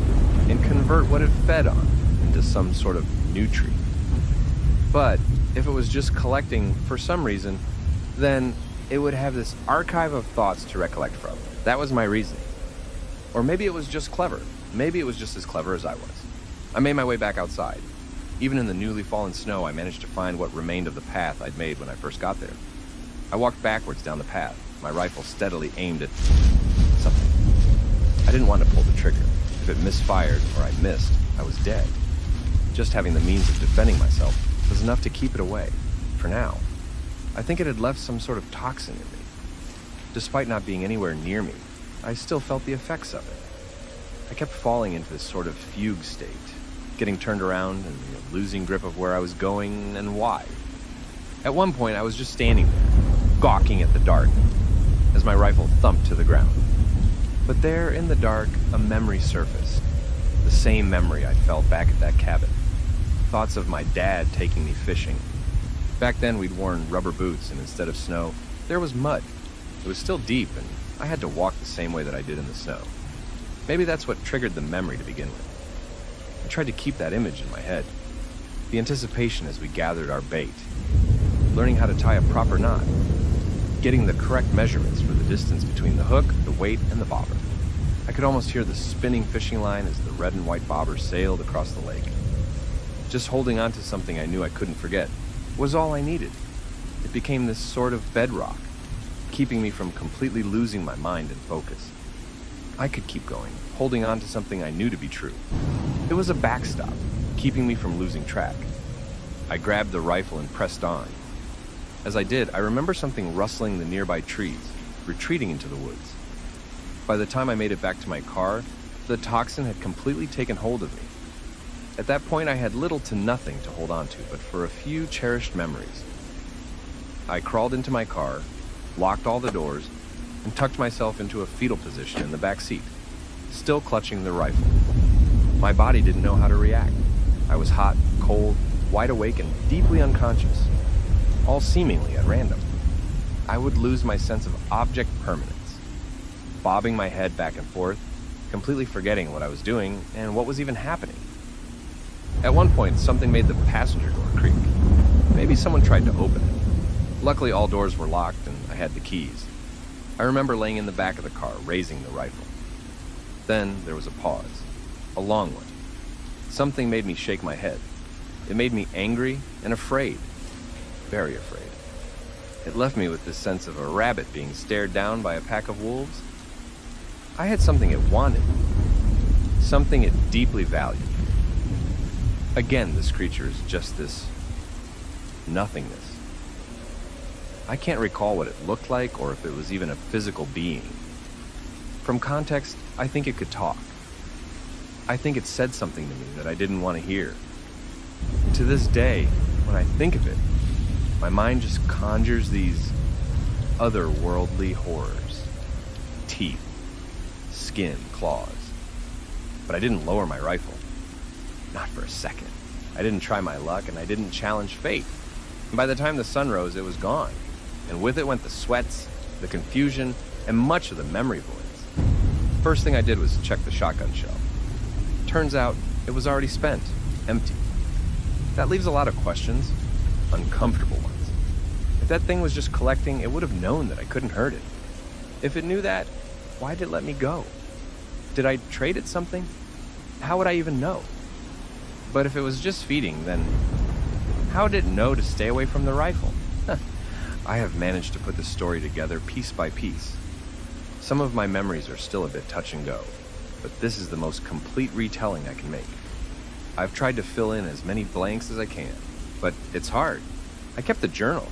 and convert what it fed on into some sort of nutrient. But if it was just collecting for some reason, then it would have this archive of thoughts to recollect from. That was my reasoning. Or maybe it was just clever. Maybe it was just as clever as I was. I made my way back outside. Even in the newly fallen snow, I managed to find what remained of the path I'd made when I first got there. I walked backwards down the path, my rifle steadily aimed at something. I didn't want to pull the trigger. If it misfired or I missed, I was dead. Just having the means of defending myself was enough to keep it away, for now. I think it had left some sort of toxin in me. Despite not being anywhere near me, I still felt the effects of it. I kept falling into this sort of fugue state, getting turned around and losing grip of where I was going and why. At one point, I was just standing there, gawking at the dark, as my rifle thumped to the ground. But there, in the dark, a memory surfaced. The same memory I'd felt back at that cabin. Thoughts of my dad taking me fishing. Back then, we'd worn rubber boots, and instead of snow, there was mud. It was still deep, and I had to walk the same way that I did in the snow. Maybe that's what triggered the memory to begin with. I tried to keep that image in my head. The anticipation as we gathered our bait. Learning how to tie a proper knot. getting the correct measurements for the distance between the hook, the weight, and the bobber. I could almost hear the spinning fishing line as the red and white bobber sailed across the lake. Just holding on to something I knew I couldn't forget was all I needed. It became this sort of bedrock, keeping me from completely losing my mind and focus. I could keep going, holding on to something I knew to be true. It was a backstop, keeping me from losing track. I grabbed the rifle and pressed on. As I did, I remember something rustling the nearby trees, retreating into the woods. By the time I made it back to my car, the toxin had completely taken hold of me. At that point, I had little to nothing to hold on to, but for a few cherished memories. I crawled into my car, locked all the doors, and tucked myself into a fetal position in the back seat, still clutching the rifle. My body didn't know how to react. I was hot, cold, wide awake, and deeply unconscious, all seemingly at random. I would lose my sense of object permanence, bobbing my head back and forth, completely forgetting what I was doing and what was even happening. At one point, something made the passenger door creak. Maybe someone tried to open it. Luckily, all doors were locked and I had the keys. I remember laying in the back of the car, raising the rifle. Then there was a pause, a long one. Something made me shake my head. It made me angry and afraid, very afraid. It left me with this sense of a rabbit being stared down by a pack of wolves. I had something it wanted, something it deeply valued. Again, this creature is just this nothingness. I can't recall what it looked like or if it was even a physical being. From context, I think it could talk. I think it said something to me that I didn't want to hear. To this day, when I think of it, my mind just conjures these otherworldly horrors. Teeth, skin, claws. But I didn't lower my rifle. Not for a second. I didn't try my luck and I didn't challenge fate. And by the time the sun rose, it was gone. And with it went the sweats, the confusion, and much of the memory voids. First thing I did was check the shotgun shell. Turns out it was already spent, empty. That leaves a lot of questions, uncomfortable ones. If that thing was just collecting, it would have known that I couldn't hurt it. If it knew that, why did it let me go? Did I trade it something? How would I even know? But if it was just feeding, then how did it know to stay away from the rifle? I have managed to put this story together piece by piece. Some of my memories are still a bit touch and go, but this is the most complete retelling I can make. I've tried to fill in as many blanks as I can, but it's hard. I kept the journal.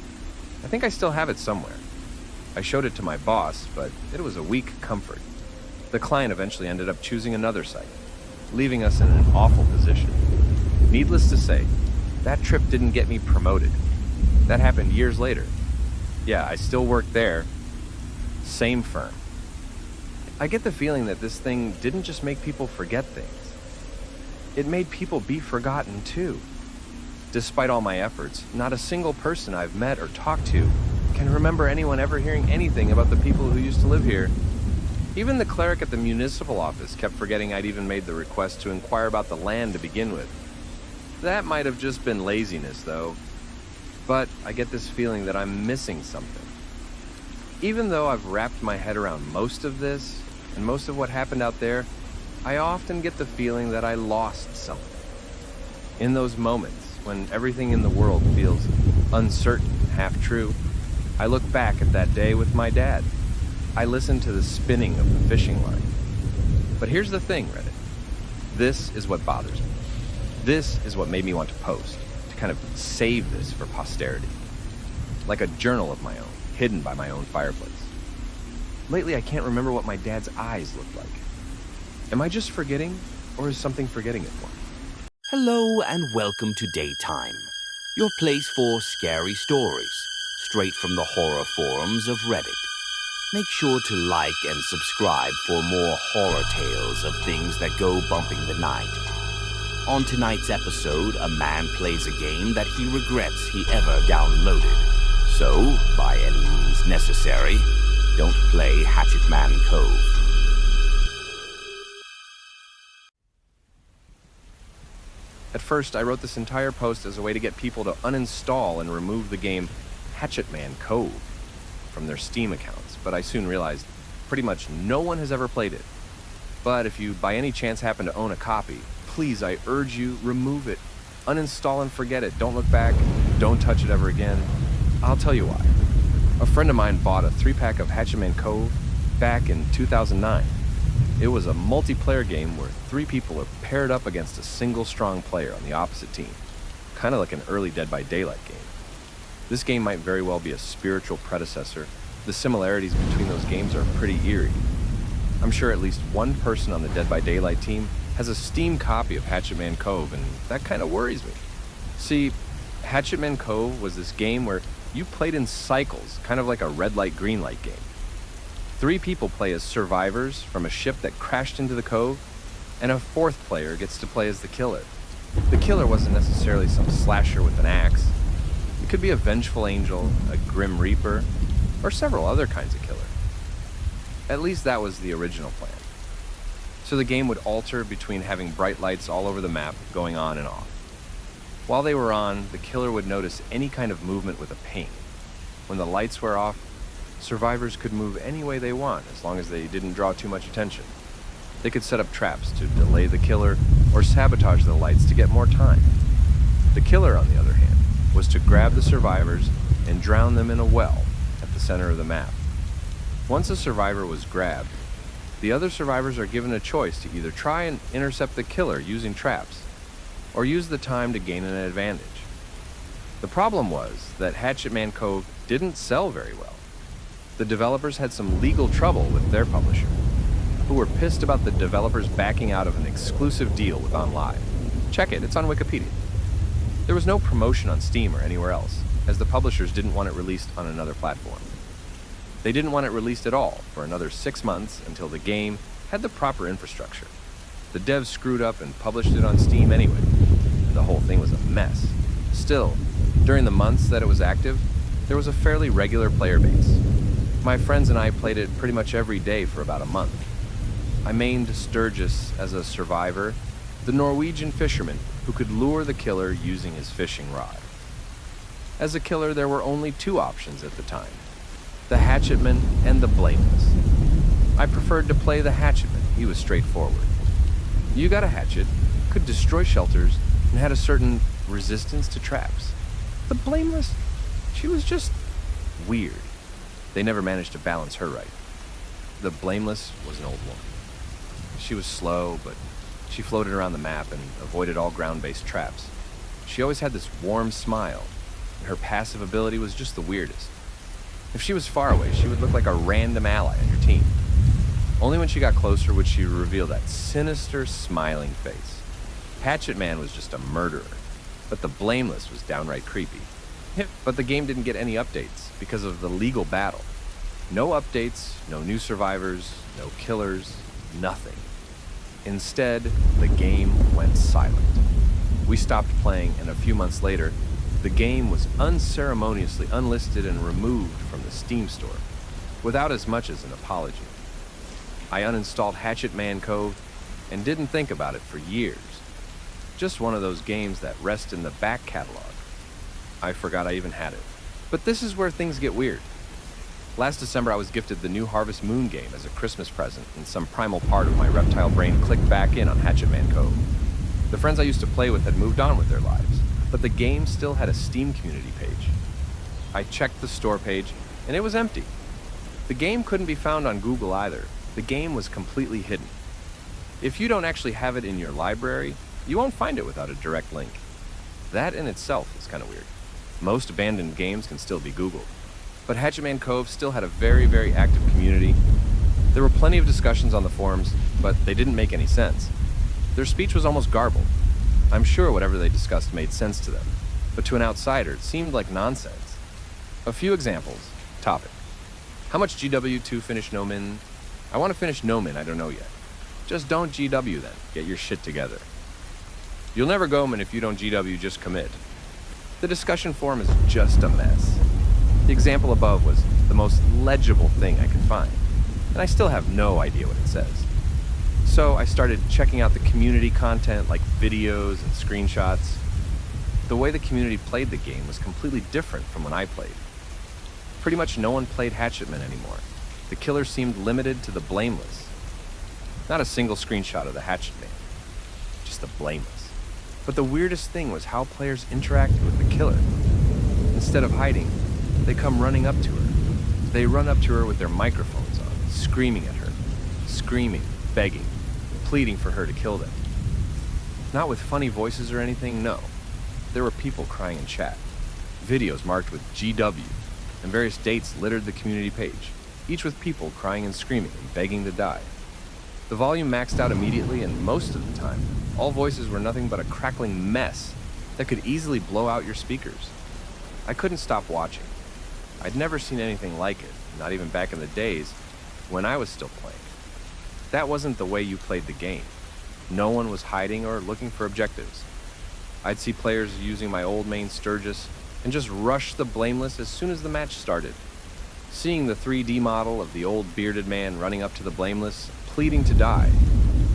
I think I still have it somewhere. I showed it to my boss, but it was a weak comfort. The client eventually ended up choosing another site, leaving us in an awful position. Needless to say, that trip didn't get me promoted. That happened years later. Yeah, I still work there. Same firm. I get the feeling that this thing didn't just make people forget things. It made people be forgotten too. Despite all my efforts, not a single person I've met or talked to can remember anyone ever hearing anything about the people who used to live here. Even the cleric at the municipal office kept forgetting I'd even made the request to inquire about the land to begin with. That might have just been laziness, though. But I get this feeling that I'm missing something. Even though I've wrapped my head around most of this, and most of what happened out there, I often get the feeling that I lost something. In those moments, when everything in the world feels uncertain, half true, I look back at that day with my dad. I listen to the spinning of the fishing line. But here's the thing, Reddit. This is what bothers me. This is what made me want to post, to kind of save this for posterity. Like a journal of my own, hidden by my own fireplace. Lately, I can't remember what my dad's eyes look like. Am I just forgetting, or is something forgetting it for me? Hello and welcome to Daytime, your place for scary stories, straight from the horror forums of Reddit. Make sure to like and subscribe for more horror tales of things that go bumping the night. On tonight's episode, a man plays a game that he regrets he ever downloaded. So, by any means necessary, don't play Hatchet Man Cove. At first, I wrote this entire post as a way to get people to uninstall and remove the game Hatchet Man Cove. from their Steam accounts, but I soon realized pretty much no one has ever played it. But if you by any chance happen to own a copy, please, I urge you, remove it. Uninstall and forget it. Don't look back. Don't touch it ever again. I'll tell you why. A friend of mine bought a 3-pack of Hatchetman Cove back in 2009. It was a multiplayer game where 3 people are paired up against a single strong player on the opposite team. Kind of like an early Dead by Daylight game. This game might very well be a spiritual predecessor. The similarities between those games are pretty eerie. I'm sure at least one person on the Dead by Daylight team has a Steam copy of Hatchetman Cove, and that kind of worries me. See, Hatchetman Cove was this game where you played in cycles, kind of like a red light, green light game. 3 people play as survivors from a ship that crashed into the cove, and a 4th player gets to play as the killer. The killer wasn't necessarily some slasher with an axe. It could be a vengeful angel, a grim reaper, or several other kinds of killer. At least that was the original plan. So the game would alter between having bright lights all over the map going on and off. While they were on, the killer would notice any kind of movement with a pane. When the lights were off, survivors could move any way they want as long as they didn't draw too much attention. They could set up traps to delay the killer or sabotage the lights to get more time. The killer, on the other hand, was to grab the survivors and drown them in a well at the center of the map. Once a survivor was grabbed, the other survivors are given a choice to either try and intercept the killer using traps, or use the time to gain an advantage. The problem was that Hatchetman Cove didn't sell very well. The developers had some legal trouble with their publisher, who were pissed about the developers backing out of an exclusive deal with OnLive. Check it, it's on Wikipedia. There was no promotion on Steam or anywhere else, as the publishers didn't want it released on another platform. They didn't want it released at all for another 6 months until the game had the proper infrastructure. The devs screwed up and published it on Steam anyway, and the whole thing was a mess. Still, during the months that it was active, there was a fairly regular player base. My friends and I played it pretty much every day for about a month. I mained Sturgis as a survivor, the Norwegian fisherman who could lure the killer using his fishing rod. As a killer, there were only 2 options at the time: the Hatchetman and the Blameless. I preferred to play the Hatchetman. He was straightforward. You got a hatchet, could destroy shelters, and had a certain resistance to traps. The Blameless, she was just weird. They never managed to balance her right. The Blameless was an old woman. She was slow, but she floated around the map and avoided all ground-based traps. She always had this warm smile, and her passive ability was just the weirdest. If she was far away, she would look like a random ally on your team. Only when she got closer would she reveal that sinister, smiling face. Hatchetman was just a murderer, but the Blameless was downright creepy. But the game didn't get any updates because of the legal battle. No updates, no new survivors, no killers, nothing. Instead, the game went silent. We stopped playing, and a few months later, the game was unceremoniously unlisted and removed from the Steam store, without as much as an apology. I uninstalled Hatchetman Cove and didn't think about it for years. Just one of those games that rest in the back catalog. I forgot I even had it. But this is where things get weird. Last December, I was gifted the new Harvest Moon game as a Christmas present, and some primal part of my reptile brain clicked back in on Hatchetman Cove. The friends I used to play with had moved on with their lives, but the game still had a Steam community page. I checked the store page, and it was empty. The game couldn't be found on Google either. The game was completely hidden. If you don't actually have it in your library, you won't find it without a direct link. That in itself is kind of weird. Most abandoned games can still be Googled. But Hatchetman Cove still had a very, very active community. There were plenty of discussions on the forums, but they didn't make any sense. Their speech was almost garbled. I'm sure whatever they discussed made sense to them, but to an outsider, it seemed like nonsense. A few examples. Topic. How much GW to finish No Min? I want to finish No Min, I don't know yet. Just don't GW then. Get your shit together. You'll never go Min if you don't GW, just commit. The discussion forum is just a mess. The example above was the most legible thing I could find, and I still have no idea what it says. So I started checking out the community content like videos and screenshots. The way the community played the game was completely different from when I played. Pretty much no one played Hatchetman anymore. The killer seemed limited to the blameless. Not a single screenshot of the Hatchetman, just the blameless. But the weirdest thing was how players interacted with the killer. Instead of hiding, they come running up to her. They run up to her with their microphones on, screaming at her. Screaming, begging, pleading for her to kill them. Not with funny voices or anything, no. There were people crying in chat. Videos marked with GW, and various dates littered the community page, each with people crying and screaming and begging to die. The volume maxed out immediately, and most of the time, all voices were nothing but a crackling mess that could easily blow out your speakers. I couldn't stop watching. I'd never seen anything like it, not even back in the days when I was still playing. That wasn't the way you played the game. No one was hiding or looking for objectives. I'd see players using my old main Sturgis and just rush the blameless as soon as the match started. Seeing the 3D model of the old bearded man running up to the blameless, pleading to die,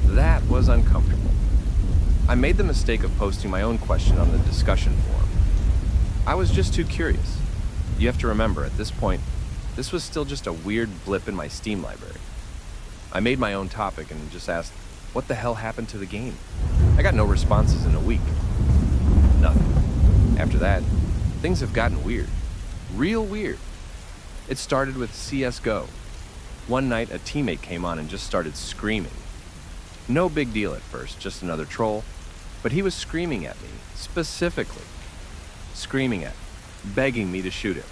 that was uncomfortable. I made the mistake of posting my own question on the discussion forum. I was just too curious. You have to remember, at this point, this was still just a weird blip in my Steam library. I made my own topic and just asked, what the hell happened to the game? I got no responses in a week. Nothing. After that, things have gotten weird. Real weird. It started with CSGO. One night, a teammate came on and just started screaming. No big deal at first, just another troll, but he was screaming at me, specifically. Screaming at me, begging me to shoot him.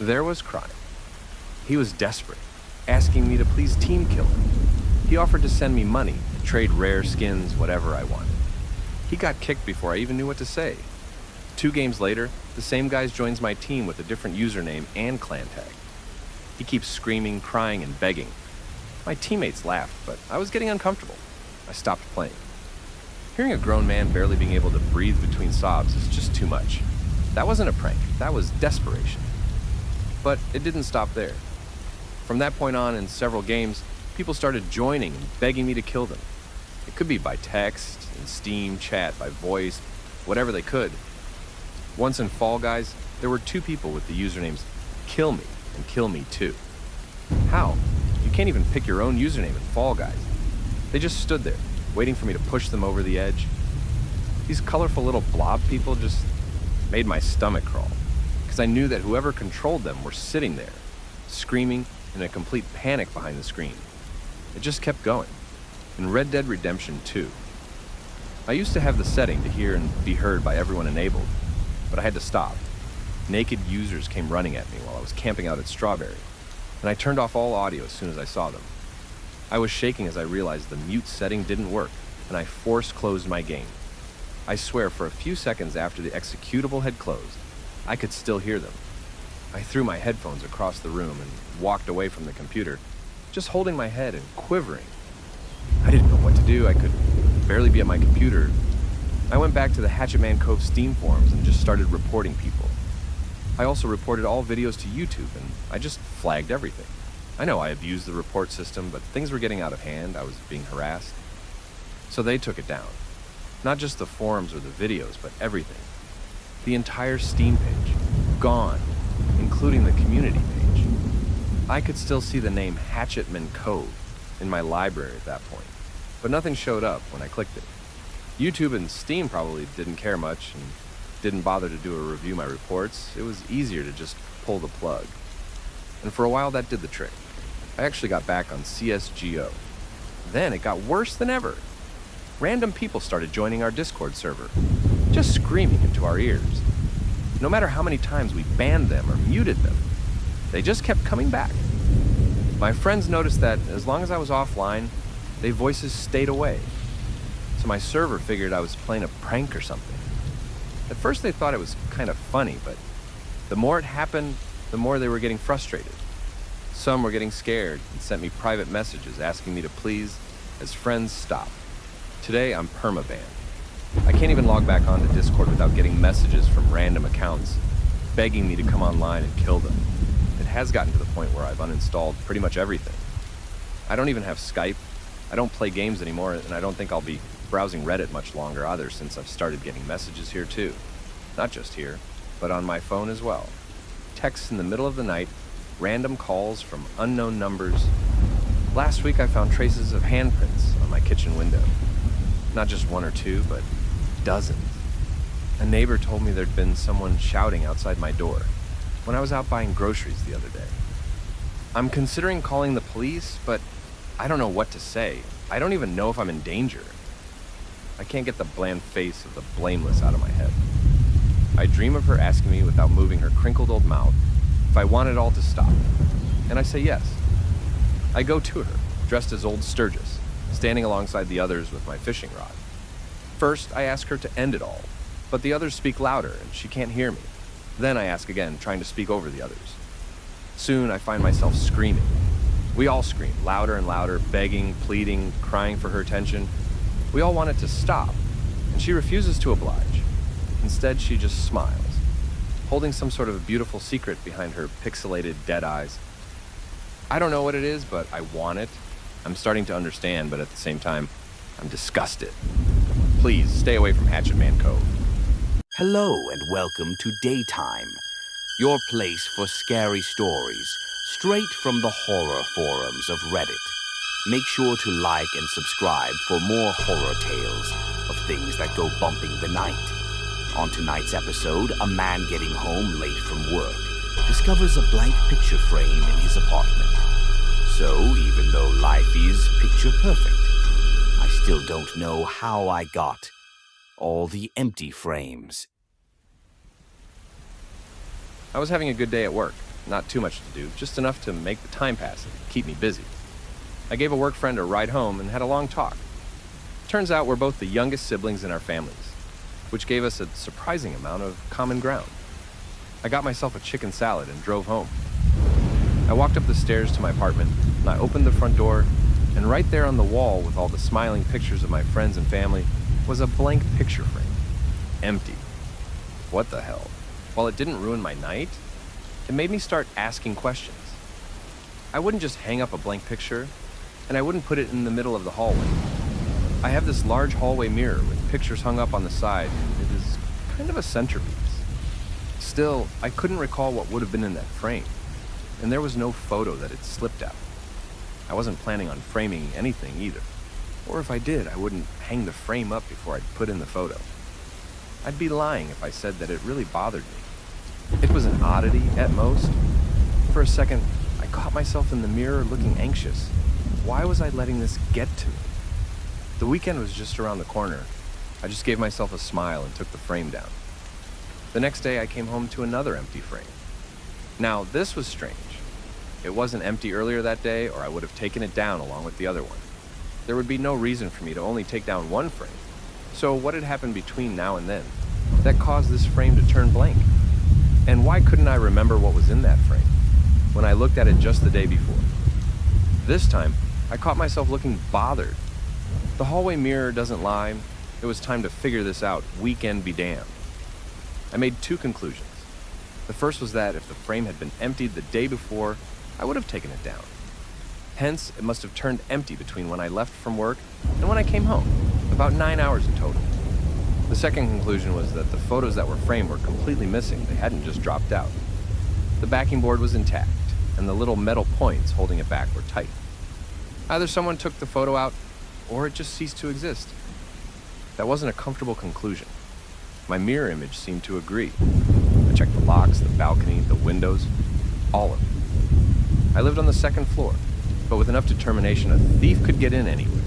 There was crime. He was desperate, asking me to please team kill him. He offered to send me money, trade rare skins, whatever I wanted. He got kicked before I even knew what to say. 2 games later, the same guy joins my team with a different username and clan tag. He keeps screaming, crying, and begging. My teammates laughed, but I was getting uncomfortable. I stopped playing. Hearing a grown man barely being able to breathe between sobs is just too much. That wasn't a prank, that was desperation. But it didn't stop there. From that point on, in several games, people started joining and begging me to kill them. It could be by text, in Steam, chat, by voice, whatever they could. Once in Fall Guys, there were 2 people with the usernames Kill Me and Kill Me Too. How? You can't even pick your own username in Fall Guys. They just stood there, waiting for me to push them over the edge. These colorful little blob people just made my stomach crawl, because I knew that whoever controlled them were sitting there, screaming in a complete panic behind the screen. It just kept going. In Red Dead Redemption 2, I used to have the setting to hear and be heard by everyone enabled, but I had to stop. Naked users came running at me while I was camping out at Strawberry, and I turned off all audio as soon as I saw them. I was shaking as I realized the mute setting didn't work, and I force closed my game. I swear for a few seconds after the executable had closed, I could still hear them. I threw my headphones across the room and walked away from the computer, just holding my head and quivering. I didn't know what to do. I could barely be at my computer. I went back to the Hatchetman Cove Steam forums and just started reporting people. I also reported all videos to YouTube, and I just flagged everything. I know I abused the report system, but things were getting out of hand. I was being harassed. So they took it down. Not just the forums or the videos, but everything. The entire Steam page. Gone, including the community page. I could still see the name Hatchetman Cove in my library at that point, but nothing showed up when I clicked it. YouTube and Steam probably didn't care much and didn't bother to do a review my reports. It was easier to just pull the plug. And for a while that did the trick. I actually got back on CSGO. Then it got worse than ever. Random people started joining our Discord server, just screaming into our ears. No matter how many times we banned them or muted them, they just kept coming back. My friends noticed that as long as I was offline, their voices stayed away. So my server figured I was playing a prank or something. At first they thought it was kind of funny, but the more it happened, the more they were getting frustrated. Some were getting scared and sent me private messages asking me to please, as friends, stop. Today I'm permabanned. I can't even log back onto Discord without getting messages from random accounts begging me to come online and kill them. It has gotten to the point where I've uninstalled pretty much everything. I don't even have Skype. I don't play games anymore, and I don't think I'll be browsing Reddit much longer either, since I've started getting messages here too. Not just here, but on my phone as well. texts in the middle of the night, random calls from unknown numbers. Last week I found traces of handprints on my kitchen window. Not just one or two, but dozens. A neighbor told me there'd been someone shouting outside my door when I was out buying groceries the other day. I'm considering calling the police, but I don't know what to say. I don't even know if I'm in danger. I can't get the bland face of the blameless out of my head. I dream of her asking me without moving her crinkled old mouth if I want it all to stop, and I say yes. I go to her, dressed as old Sturgis, standing alongside the others with my fishing rod. First, I ask her to end it all, but the others speak louder and she can't hear me. Then I ask again, trying to speak over the others. Soon, I find myself screaming. We all scream, louder and louder, begging, pleading, crying for her attention. We all want it to stop, and she refuses to oblige. Instead, she just smiles, holding some sort of beautiful secret behind her pixelated dead eyes. I don't know what it is, but I want it. I'm starting to understand, but at the same time, I'm disgusted. Please, stay away from Hatchet Man Cove. Hello and welcome to Daytime, your place for scary stories, straight from the horror forums of Reddit. Make sure to like and subscribe for more horror tales of things that go bumping the night. On tonight's episode, a man getting home late from work discovers a blank picture frame in his apartment. So, even though life is picture perfect, I still don't know how I got all the empty frames. I was having a good day at work. Not too much to do, just enough to make the time pass and keep me busy. I gave a work friend a ride home and had a long talk. Turns out we're both the youngest siblings in our families, which gave us a surprising amount of common ground. I got myself a chicken salad and drove home. I walked up the stairs to my apartment, and I opened the front door, and right there on the wall with all the smiling pictures of my friends and family was a blank picture frame. Empty. What the hell? While it didn't ruin my night, it made me start asking questions. I wouldn't just hang up a blank picture, and I wouldn't put it in the middle of the hallway. I have this large hallway mirror with pictures hung up on the side, and it is kind of a centerpiece. Still, I couldn't recall what would have been in that frame, and there was no photo that had slipped out. I wasn't planning on framing anything either, or if I did, I wouldn't hang the frame up before I'd put in the photo. I'd be lying if I said that it really bothered me. It was an oddity at most. For a second, I caught myself in the mirror looking anxious. Why was I letting this get to me? The weekend was just around the corner. I just gave myself a smile and took the frame down. The next day, I came home to another empty frame. Now, this was strange. It wasn't empty earlier that day, or I would have taken it down along with the other one. There would be no reason for me to only take down one frame. So what had happened between now and then that caused this frame to turn blank? And why couldn't I remember what was in that frame when I looked at it just the day before? This time, I caught myself looking bothered. The hallway mirror doesn't lie. It was time to figure this out, weekend be damned. I made two conclusions. The first was that if the frame had been emptied the day before, I would have taken it down. Hence, it must have turned empty between when I left from work and when I came home, about 9 hours in total. The second conclusion was that the photos that were framed were completely missing. They hadn't just dropped out. The backing board was intact, and the little metal points holding it back were tight. Either someone took the photo out, or it just ceased to exist. That wasn't a comfortable conclusion. My mirror image seemed to agree. I checked the locks, the balcony, the windows, all of it. I lived on the second floor, but with enough determination, a thief could get in anywhere.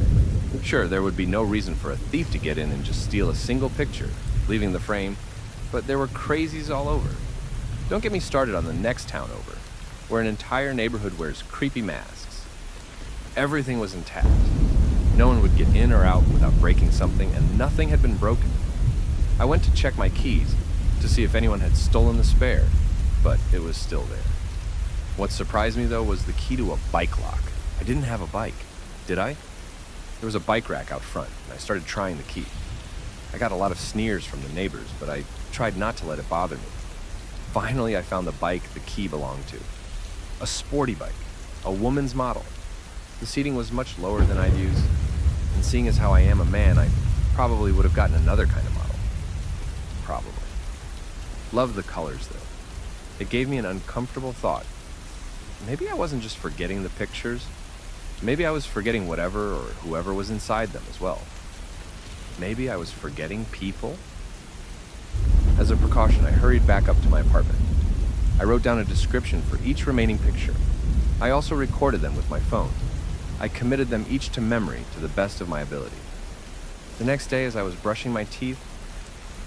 Sure, there would be no reason for a thief to get in and just steal a single picture, leaving the frame, but there were crazies all over. Don't get me started on the next town over, where an entire neighborhood wears creepy masks. Everything was intact. No one would get in or out without breaking something, and nothing had been broken. I went to check my keys to see if anyone had stolen the spare, but it was still there. What surprised me, though, was the key to a bike lock. I didn't have a bike, did I? There was a bike rack out front, and I started trying the key. I got a lot of sneers from the neighbors, but I tried not to let it bother me. Finally, I found the bike the key belonged to. A sporty bike, a woman's model. The seating was much lower than I'd use, and seeing as how I am a man, I probably would have gotten another kind of model. Probably. Loved the colors, though. It gave me an uncomfortable thought. Maybe I wasn't just forgetting the pictures. Maybe I was forgetting whatever or whoever was inside them as well. Maybe I was forgetting people. As a precaution, I hurried back up to my apartment. I wrote down a description for each remaining picture. I also recorded them with my phone. I committed them each to memory to the best of my ability. The next day, as I was brushing my teeth,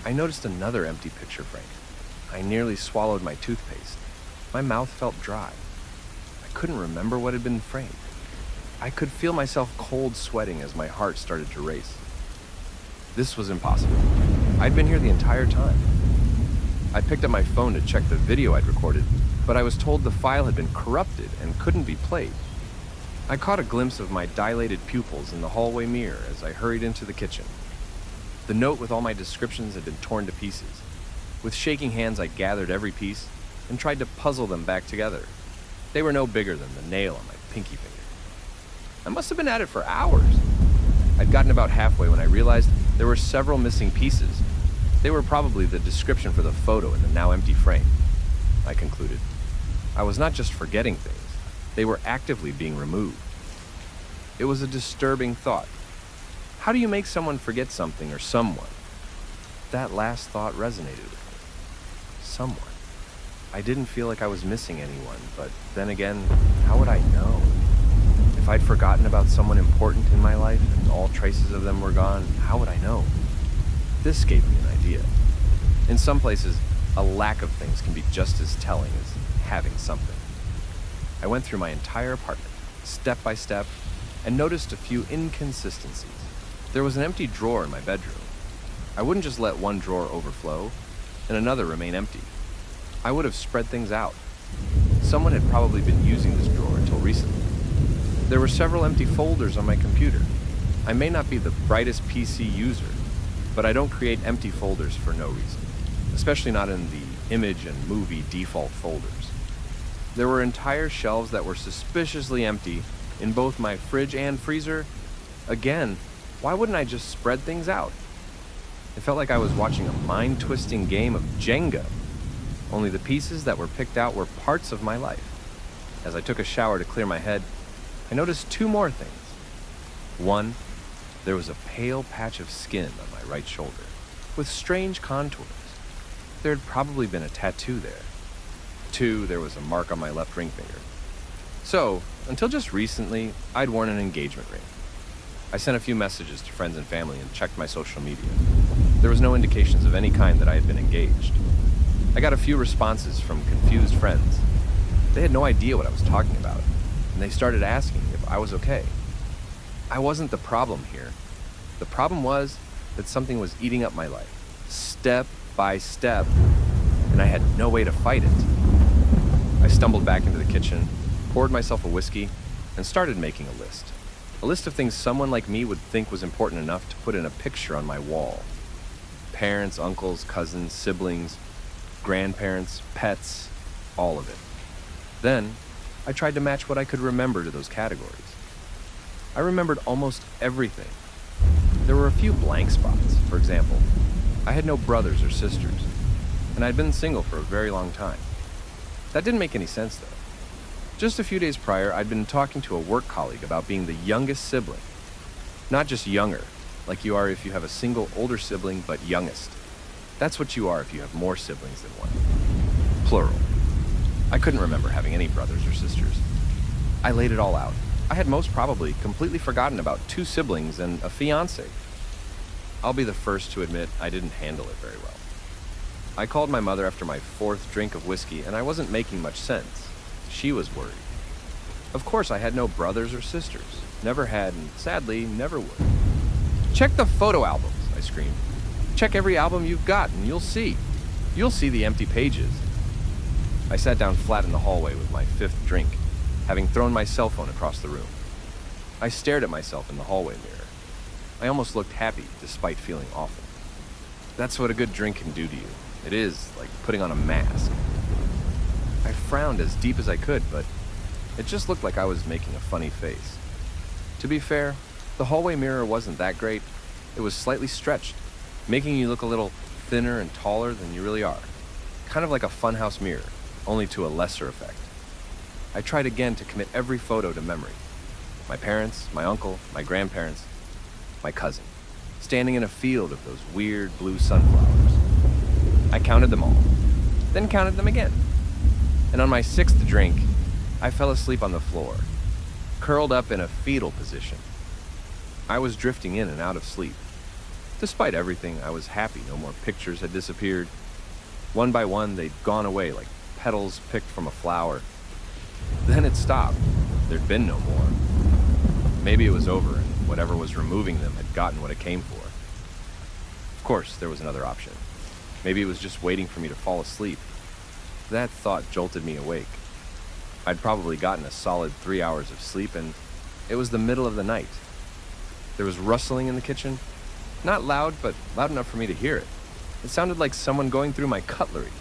I noticed another empty picture frame. I nearly swallowed my toothpaste. My mouth felt dry. I couldn't remember what had been framed. I could feel myself cold sweating as my heart started to race. This was impossible. I'd been here the entire time. I picked up my phone to check the video I'd recorded, but I was told the file had been corrupted and couldn't be played. I caught a glimpse of my dilated pupils in the hallway mirror as I hurried into the kitchen. The note with all my descriptions had been torn to pieces. With shaking hands, I gathered every piece and tried to puzzle them back together. They were no bigger than the nail on my pinky finger. I must have been at it for hours. I'd gotten about halfway when I realized there were several missing pieces. They were probably the description for the photo in the now empty frame. I concluded. I was not just forgetting things. They were actively being removed. It was a disturbing thought. How do you make someone forget something or someone? That last thought resonated with me. Someone. I didn't feel like I was missing anyone, but then again, how would I know? If I'd forgotten about someone important in my life and all traces of them were gone, how would I know? This gave me an idea. In some places, a lack of things can be just as telling as having something. I went through my entire apartment, step by step, and noticed a few inconsistencies. There was an empty drawer in my bedroom. I wouldn't just let one drawer overflow and another remain empty. I would have spread things out. Someone had probably been using this drawer until recently. There were several empty folders on my computer. I may not be the brightest PC user, but I don't create empty folders for no reason, especially not in the image and movie default folders. There were entire shelves that were suspiciously empty in both my fridge and freezer. Again, why wouldn't I just spread things out? It felt like I was watching a mind-twisting game of Jenga, only the pieces that were picked out were parts of my life. As I took a shower to clear my head, I noticed two more things. One, there was a pale patch of skin on my right shoulder, with strange contours. There had probably been a tattoo there. Two, there was a mark on my left ring finger. So, until just recently, I'd worn an engagement ring. I sent a few messages to friends and family and checked my social media. There was no indications of any kind that I had been engaged. I got a few responses from confused friends. They had no idea what I was talking about, and they started asking if I was okay. I wasn't the problem here. The problem was that something was eating up my life, step by step, and I had no way to fight it. I stumbled back into the kitchen, poured myself a whiskey, and started making a list. A list of things someone like me would think was important enough to put in a picture on my wall. Parents, uncles, cousins, siblings, grandparents, pets, all of it. Then, I tried to match what I could remember to those categories. I remembered almost everything. There were a few blank spots. For example, I had no brothers or sisters, and I'd been single for a very long time. That didn't make any sense, though. Just a few days prior, I'd been talking to a work colleague about being the youngest sibling. Not just younger, like you are if you have a single older sibling, but youngest. That's what you are if you have more siblings than one. Plural. I couldn't remember having any brothers or sisters. I laid it all out. I had most probably completely forgotten about 2 siblings and a fiancé. I'll be the first to admit I didn't handle it very well. I called my mother after my 4th drink of whiskey, and I wasn't making much sense. She was worried. Of course, I had no brothers or sisters. Never had, and sadly, never would. "Check the photo albums," I screamed. "Check every album you've got, and you'll see. You'll see the empty pages." I sat down flat in the hallway with my 5th drink, having thrown my cell phone across the room. I stared at myself in the hallway mirror. I almost looked happy, despite feeling awful. That's what a good drink can do to you. It is like putting on a mask. I frowned as deep as I could, but it just looked like I was making a funny face. To be fair, the hallway mirror wasn't that great. It was slightly stretched, making you look a little thinner and taller than you really are. Kind of like a funhouse mirror. only to a lesser effect. I tried again to commit every photo to memory. My parents, my uncle, my grandparents, my cousin, standing in a field of those weird blue sunflowers. I counted them all, then counted them again. And on my sixth drink, I fell asleep on the floor, curled up in a fetal position. I was drifting in and out of sleep. Despite everything, I was happy no more pictures had disappeared. One by one, they'd gone away like petals picked from a flower. Then it stopped. There'd been no more. Maybe it was over and whatever was removing them had gotten what it came for. Of course, there was another option. Maybe it was just waiting for me to fall asleep. That thought jolted me awake. I'd probably gotten a solid 3 hours of sleep, and it was the middle of the night. There was rustling in the kitchen. Not loud, but loud enough for me to hear it. It sounded like someone going through my cutlery.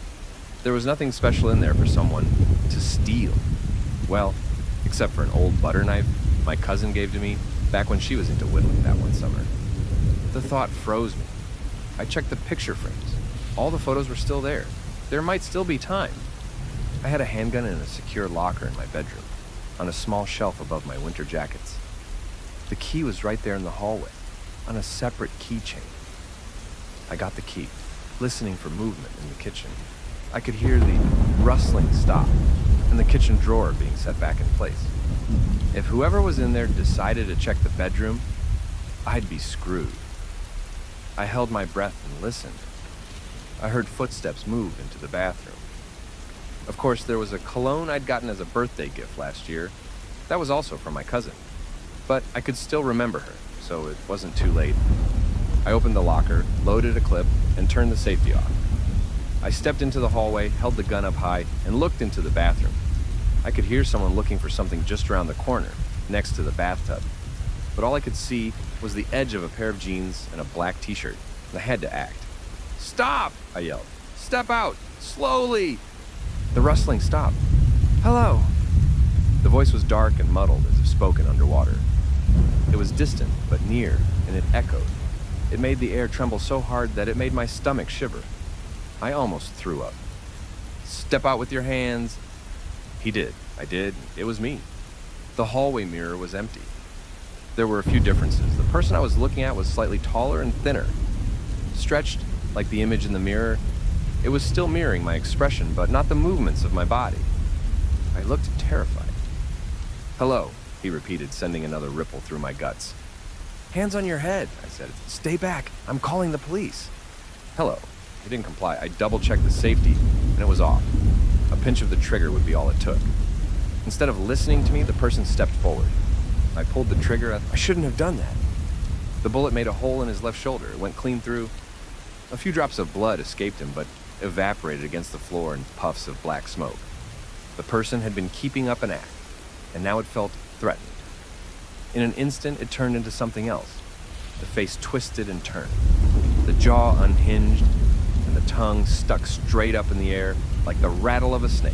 There was nothing special in there for someone to steal. Well, except for an old butter knife my cousin gave to me back when she was into whittling that one summer. The thought froze me. I checked the picture frames. All the photos were still there. There might still be time. I had a handgun in a secure locker in my bedroom, on a small shelf above my winter jackets. The key was right there in the hallway, on a separate keychain. I got the key, listening for movement in the kitchen. I could hear the rustling stop and the kitchen drawer being set back in place. If whoever was in there decided to check the bedroom, I'd be screwed. I held my breath and listened. I heard footsteps move into the bathroom. Of course, there was a cologne I'd gotten as a birthday gift last year. That was also from my cousin. But I could still remember her, so it wasn't too late. I opened the locker, loaded a clip, and turned the safety off. I stepped into the hallway, held the gun up high, and looked into the bathroom. I could hear someone looking for something just around the corner, next to the bathtub. But all I could see was the edge of a pair of jeans and a black t-shirt, and I had to act. "Stop!" I yelled. "Step out! Slowly!" The rustling stopped. "Hello!" The voice was dark and muddled, as if spoken underwater. It was distant, but near, and it echoed. It made the air tremble so hard that it made my stomach shiver. I almost threw up. "Step out with your hands." He did. I did. It was me. The hallway mirror was empty. There were a few differences. The person I was looking at was slightly taller and thinner. Stretched, like the image in the mirror, it was still mirroring my expression, but not the movements of my body. I looked terrified. "Hello," he repeated, sending another ripple through my guts. "Hands on your head," I said. "Stay back. I'm calling the police." "Hello." He didn't comply. I double-checked the safety, and it was off. A pinch of the trigger would be all it took. Instead of listening to me, the person stepped forward. I pulled the trigger. I shouldn't have done that. The bullet made a hole in his left shoulder. It went clean through. A few drops of blood escaped him, but evaporated against the floor in puffs of black smoke. The person had been keeping up an act, and now it felt threatened. In an instant, it turned into something else. The face twisted and turned. The jaw unhinged, and the tongue stuck straight up in the air like the rattle of a snake.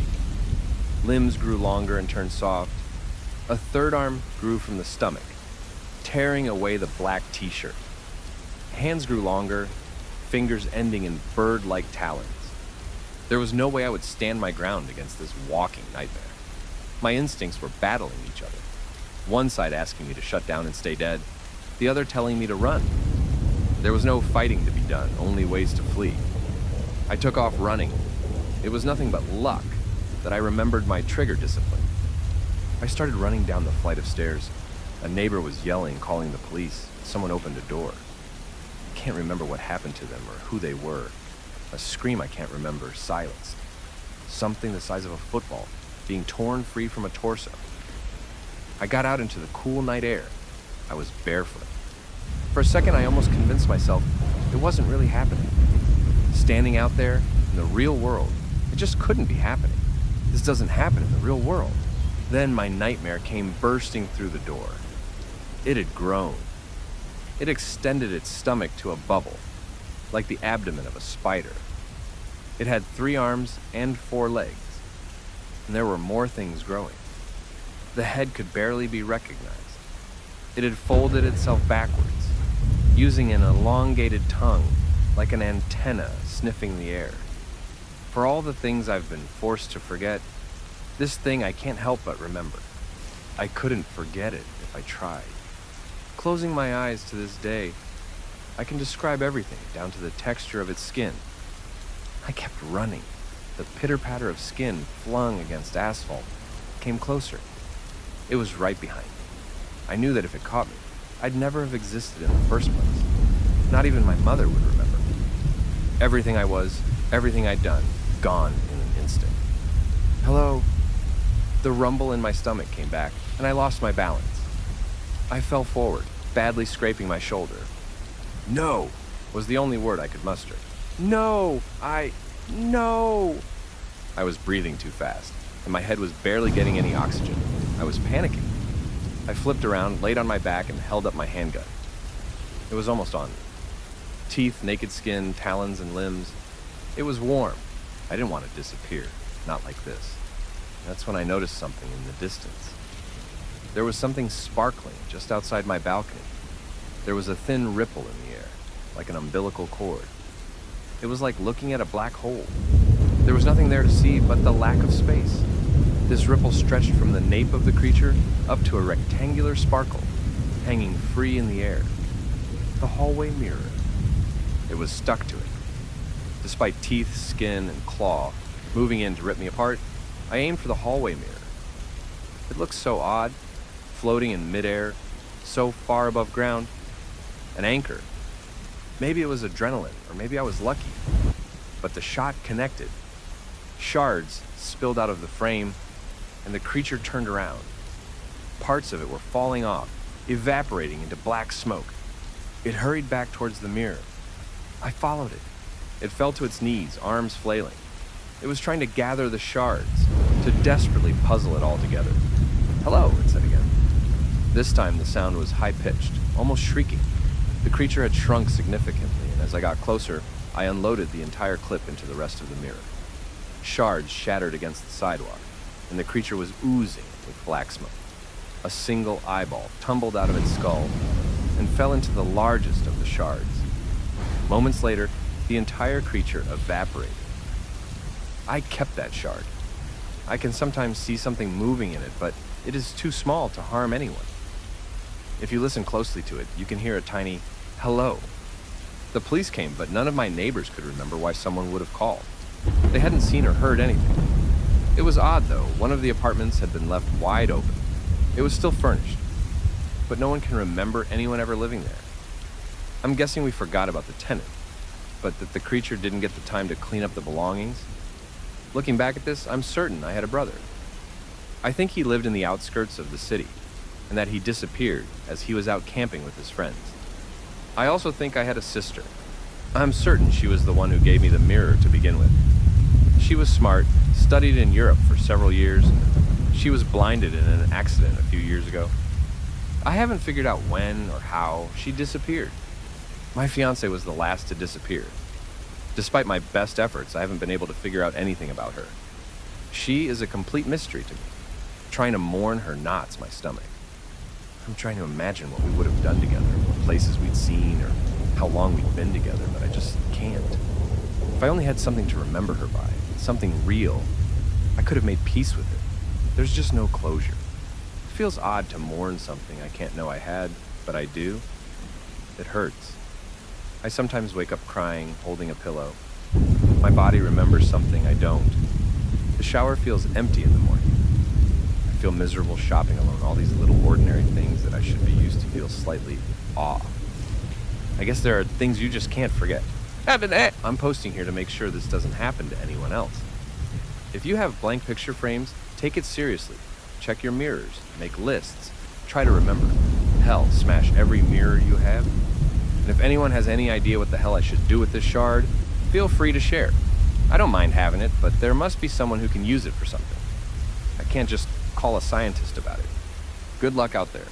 Limbs grew longer and turned soft. A third arm grew from the stomach, tearing away the black t-shirt. Hands grew longer, fingers ending in bird-like talons. There was no way I would stand my ground against this walking nightmare. My instincts were battling each other. One side asking me to shut down and stay dead, the other telling me to run. There was no fighting to be done, only ways to flee. I took off running. It was nothing but luck that I remembered my trigger discipline. I started running down the flight of stairs. A neighbor was yelling, calling the police. Someone opened a door. I can't remember what happened to them or who they were. A scream I can't remember, silenced. Something the size of a football, being torn free from a torso. I got out into the cool night air. I was barefoot. For a second, I almost convinced myself it wasn't really happening. Standing out there in the real world, it just couldn't be happening. This doesn't happen in the real world. Then my nightmare came bursting through the door. It had grown. It extended its stomach to a bubble, like the abdomen of a spider. It had 3 arms and 4 legs, and there were more things growing. The head could barely be recognized. It had folded itself backwards, using an elongated tongue like an antenna sniffing the air. For all the things I've been forced to forget, this thing I can't help but remember. I couldn't forget it if I tried. Closing my eyes to this day, I can describe everything down to the texture of its skin. I kept running. The pitter-patter of skin flung against asphalt came closer. It was right behind me. I knew that if it caught me, I'd never have existed in the first place. Not even my mother would remember me. Everything I was, everything I'd done, gone in an instant. Hello? The rumble in my stomach came back, and I lost my balance. I fell forward, badly scraping my shoulder. No, was the only word I could muster. No! No! I was breathing too fast, and my head was barely getting any oxygen. I was panicking. I flipped around, laid on my back, and held up my handgun. It was almost on me. Teeth, naked skin, talons, and limbs. It was warm. I didn't want to disappear, not like this. That's when I noticed something in the distance. There was something sparkling just outside my balcony. There was a thin ripple in the air, like an umbilical cord. It was like looking at a black hole. There was nothing there to see but the lack of space. This ripple stretched from the nape of the creature up to a rectangular sparkle, hanging free in the air. The hallway mirror. It was stuck to it. Despite teeth, skin, and claw moving in to rip me apart, I aimed for the hallway mirror. It looked so odd, floating in midair, so far above ground. An anchor. Maybe it was adrenaline, or maybe I was lucky. But the shot connected. Shards spilled out of the frame, and the creature turned around. Parts of it were falling off, evaporating into black smoke. It hurried back towards the mirror. I followed it. It fell to its knees, arms flailing. It was trying to gather the shards, to desperately puzzle it all together. Hello, it said again. This time the sound was high-pitched, almost shrieking. The creature had shrunk significantly, and as I got closer, I unloaded the entire clip into the rest of the mirror. Shards shattered against the sidewalk, and the creature was oozing with black smoke. A single eyeball tumbled out of its skull and fell into the largest of the shards. Moments later, the entire creature evaporated. I kept that shard. I can sometimes see something moving in it, but it is too small to harm anyone. If you listen closely to it, you can hear a tiny hello. The police came, but none of my neighbors could remember why someone would have called. They hadn't seen or heard anything. It was odd, though. One of the apartments had been left wide open. It was still furnished, but no one can remember anyone ever living there. I'm guessing we forgot about the tenant, but that the creature didn't get the time to clean up the belongings. Looking back at this, I'm certain I had a brother. I think he lived in the outskirts of the city, and that he disappeared as he was out camping with his friends. I also think I had a sister. I'm certain she was the one who gave me the mirror to begin with. She was smart, studied in Europe for several years. She was blinded in an accident a few years ago. I haven't figured out when or how she disappeared. My fiancée was the last to disappear. Despite my best efforts, I haven't been able to figure out anything about her. She is a complete mystery to me. Trying to mourn her knots my stomach. I'm trying to imagine what we would have done together, what places we'd seen, or how long we'd been together, but I just can't. If I only had something to remember her by, something real, I could have made peace with it. There's just no closure. It feels odd to mourn something I can't know I had, but I do. It hurts. I sometimes wake up crying, holding a pillow. My body remembers something I don't. The shower feels empty in the morning. I feel miserable shopping alone, all these little ordinary things that I should be used to feel slightly awe. I guess there are things you just can't forget. I'm posting here to make sure this doesn't happen to anyone else. If you have blank picture frames, take it seriously. Check your mirrors, make lists, try to remember. Hell, smash every mirror you have. And if anyone has any idea what the hell I should do with this shard, feel free to share. I don't mind having it, but there must be someone who can use it for something. I can't just call a scientist about it. Good luck out there.